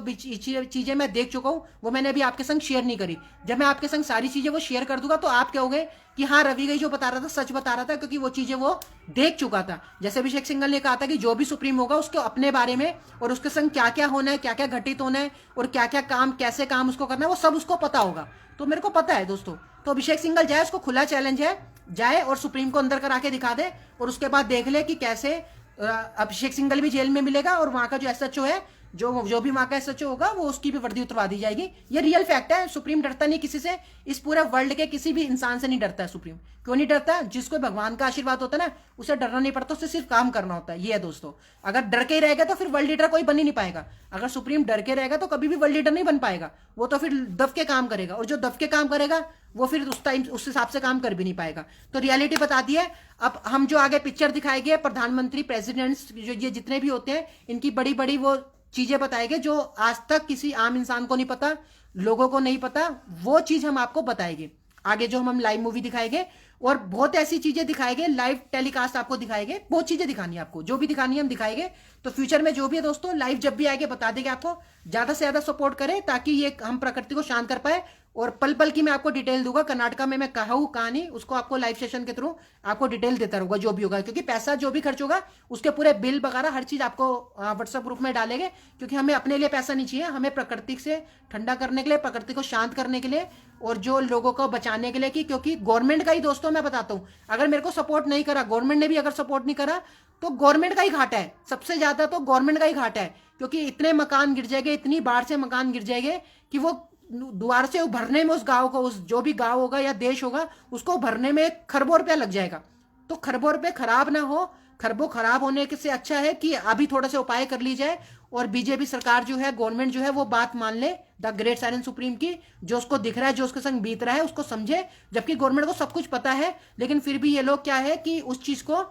चीजें मैं देख चुका हूं, वो मैंने अभी आपके संग शेयर नहीं करी। जब मैं आपके संग सारी चीजें वो शेयर कर दूंगा तो आप कहोगे कि हाँ रवि गई जो बता रहा था सच बता रहा था, क्योंकि वो चीजें वो देख चुका था। जैसे अभिषेक सिंघल ने कहा था कि जो भी सुप्रीम होगा उसके अपने बारे में और उसके संग क्या क्या होना है, क्या क्या घटित होना है और क्या क्या काम, कैसे काम उसको करना है, वो सब उसको पता होगा। तो मेरे को पता है दोस्तों। तो अभिषेक सिंघल जाए, उसको खुला चैलेंज है, जाए और सुप्रीम को अंदर करा के दिखा दे और उसके बाद देख ले कि कैसे अभिषेक सिंघल भी जेल में मिलेगा और वहां का जो एसएचओ है, जो भी वहां का एसएचओ होगा, वो उसकी भी वर्दी उतरवा दी जाएगी। ये रियल फैक्ट है। सुप्रीम डरता नहीं किसी से, इस पूरे वर्ल्ड के किसी भी इंसान से नहीं डरता है सुप्रीम। क्यों नहीं डरता? जिसको भगवान का आशीर्वाद होता है ना, उसे डरना नहीं पड़ता, उसे सिर्फ काम करना होता है। ये है दोस्तों। अगर डर के ही रहेगा तो फिर वर्ल्ड लीडर कोई बन ही नहीं पाएगा। अगर सुप्रीम डर के रहेगा तो कभी भी वर्ल्ड लीडर नहीं बन पाएगा। वो तो फिर दब के काम करेगा, और जो दब के काम करेगा वो फिर उस टाइम उस हिसाब से काम कर भी नहीं पाएगा। तो रियलिटी बता दी है। अब हम जो आगे पिक्चर दिखाएंगे, प्रधानमंत्री, प्रेसिडेंट्स, जो ये जितने भी होते हैं, इनकी बड़ी बड़ी वो चीजें बताएंगे जो आज तक किसी आम इंसान को नहीं पता, लोगों को नहीं पता। वो चीज हम आपको बताएंगे आगे, जो हम लाइव मूवी दिखाएंगे और बहुत ऐसी चीजें दिखाएंगे, लाइव टेलीकास्ट आपको दिखाएंगे। बहुत चीजें दिखानी है आपको, जो भी दिखानी है हम दिखाएंगे। तो फ्यूचर में जो भी है दोस्तों, लाइव जब भी आएंगे बता देंगे आपको। ज्यादा से ज्यादा सपोर्ट करें ताकि ये हम प्रकृति को शांत कर पाए। और पल पल की मैं आपको डिटेल दूंगा। कर्नाटका में मैं कहा हूं कहा नहीं, उसको आपको लाइव सेशन के थ्रू आपको डिटेल देता रहूंगा जो भी होगा, क्योंकि पैसा जो भी खर्च होगा उसके पूरे बिल वगैरह हर चीज आपको व्हाट्सएप ग्रुप में डालेंगे। क्योंकि हमें अपने लिए पैसा नहीं चाहिए, हमें प्रकृति से ठंडा करने के लिए, प्रकृति को शांत करने के लिए और जो लोगों को बचाने के लिए। क्योंकि गवर्नमेंट का ही दोस्तों मैं बताता हूं, अगर मेरे को सपोर्ट नहीं करा, गवर्नमेंट ने भी अगर सपोर्ट नहीं करा, तो गवर्नमेंट का ही घाटा है। सबसे ज्यादा तो गवर्नमेंट का ही घाटा है, क्योंकि इतने मकान गिर जाएंगे, इतनी बाढ़ से मकान गिर जाएंगे कि वो दोबारा से उभरने में उस गांव को, उस जो भी गांव होगा या देश होगा, उसको उभरने में खरबों रुपया लग जाएगा। तो खरबों रुपये खराब ना हो, खरबों खराब होने से अच्छा है कि अभी थोड़ा सा उपाय कर ली जाए और बीजेपी सरकार जो है, गवर्नमेंट जो है, वो बात मान ले द ग्रेट साइलेंट सुप्रीम की। जो उसको दिख रहा है, जो उसके संग बीत रहा है, उसको समझे। जबकि गवर्नमेंट को सब कुछ पता है, लेकिन फिर भी ये लोग क्या है कि उस चीज को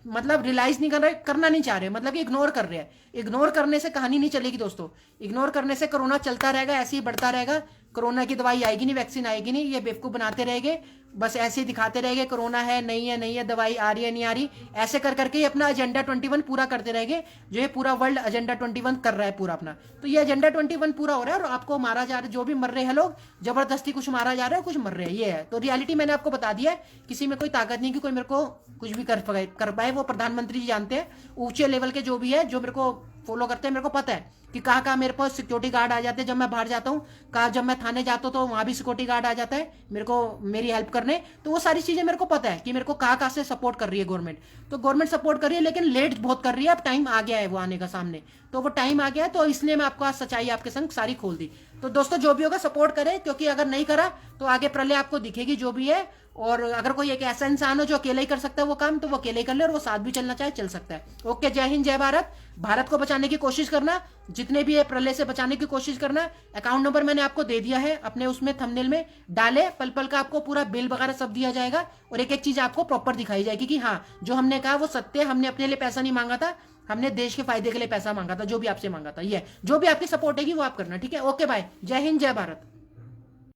मतलब रियलाइज नहीं कर रहे, करना नहीं चाह रहे, मतलब कि इग्नोर कर रहे हैं। इग्नोर करने से कहानी नहीं चलेगी दोस्तों। इग्नोर करने से कोरोना चलता रहेगा, ऐसे ही बढ़ता रहेगा। कोरोना की दवाई आएगी नहीं, वैक्सीन आएगी नहीं, ये बेवकूफ बनाते रहेंगे, बस ऐसे ही दिखाते रहेंगे कोरोना है, नहीं है, नहीं है, दवाई आ रही है, नहीं आ रही। ऐसे कर करके ये अपना एजेंडा 21 पूरा करते रहेंगे, जो ये पूरा वर्ल्ड एजेंडा 21 कर रहा है पूरा अपना। तो ये एजेंडा 21 पूरा हो रहा है और आपको मारा जा रहा है। जो भी मर रहे हैं लोग, जबरदस्ती कुछ मारा जा रहा है, कुछ मर रहे हैं, ये है। तो रियलिटी मैंने आपको बता दिया है। किसी में कोई ताकत नहीं कि कोई मेरे को कुछ भी कर पाए। वो प्रधानमंत्री जी जानते हैं, ऊंचे लेवल के जो भी है, जो मेरे को फॉलो करते हैं, मेरे को पता है कि कहाँ मेरे पास सिक्योरिटी गार्ड आ जाते हैं जब मैं बाहर जाता हूँ, कहाँ जब मैं थाने जाता हूँ तो वहां भी सिक्योरिटी गार्ड आ जाता है मेरे को, मेरी हेल्प करने। तो वो सारी चीजें मेरे को पता है कि मेरे को कहाँ से सपोर्ट कर रही है गवर्नमेंट। तो गवर्नमेंट सपोर्ट कर रही है, लेकिन लेट बहुत कर रही है। अब टाइम आ गया है वो आने का सामने, तो वो टाइम आ गया है। तो इसलिए मैं आपको आज सच्चाई आपके संग सारी खोल दी। तो दोस्तों जो भी होगा सपोर्ट करें, क्योंकि अगर नहीं करा तो आगे प्रलय आपको दिखेगी जो भी है। और अगर कोई एक ऐसा इंसान हो जो अकेले ही कर सकता है वो काम, तो वो अकेले ही कर ले, और वो साथ भी चलना चाहे चल सकता है। ओके, जय हिंद, जय भारत। भारत को बचाने की कोशिश करना, जितने भी है प्रलय से बचाने की कोशिश करना। अकाउंट नंबर मैंने आपको दे दिया है, अपने उसमें थंबनेल में डाले, पल पल का आपको पूरा बिल वगैरह सब दिया जाएगा और एक एक चीज आपको प्रॉपर दिखाई जाएगी कि हाँ जो हमने कहा वो सत्य है। हमने अपने लिए पैसा नहीं मांगा था, हमने देश के फायदे के लिए पैसा मांगा था, जो भी आपसे मांगा था। ये जो भी आपकी सपोर्ट है वो आप करना, ठीक है। ओके बाय, जय हिंद, जय भारत।